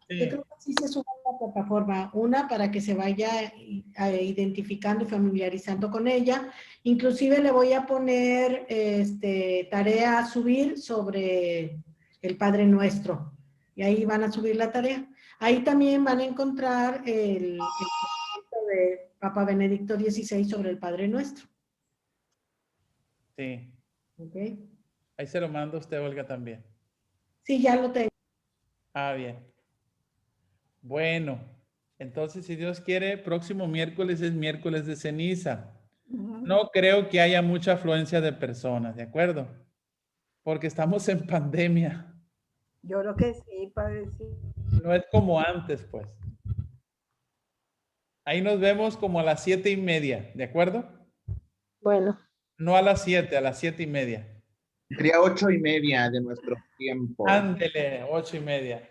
Yo creo que sí se sube a la plataforma, una para que se vaya identificando y familiarizando con ella. Inclusive le voy a poner tarea a subir sobre el Padre Nuestro. Y ahí van a subir la tarea. Ahí también van a encontrar el de Papa Benedicto XVI sobre el Padre Nuestro. Sí. ¿Ok? Ahí se lo mando a usted, Olga, también. Sí, ya lo tengo. Ah, bien. Bueno, entonces, si Dios quiere, próximo miércoles es miércoles de ceniza. No creo que haya mucha afluencia de personas, ¿de acuerdo? Porque estamos en pandemia. Yo creo que sí, padre, sí. No es como antes, pues. Ahí nos vemos como a las 7:30, ¿de acuerdo? Bueno. No a las 7, a las 7:30. Sería 8:30 de nuestro tiempo. Ándele, 8:30.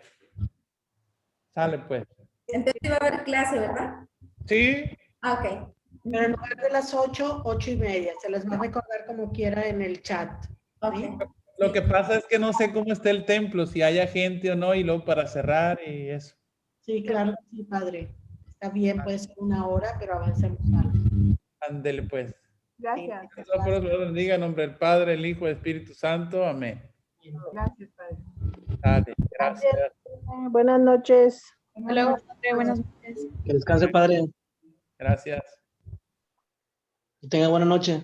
Sale, pues. Entonces iba a haber clase, ¿verdad? Sí. Ah, ok. Pero en lugar de las 8, 8:30. Se les va a recordar como quiera en el chat. ¿Sí? Lo que pasa es que no sé cómo está el templo, si haya gente o no, y luego para cerrar y eso. Sí, claro, sí, padre. Está bien, puede ser 1 hora, pero avancemos algo. Ándele, pues. Gracias. Nosotros lo bendiga en nombre del Padre, el Hijo y el Espíritu Santo. Amén. Gracias, padre. Dale, gracias. Buenas noches. Hasta luego, padre. Buenas noches. Que descanse, padre. Gracias. Que tenga buena noche.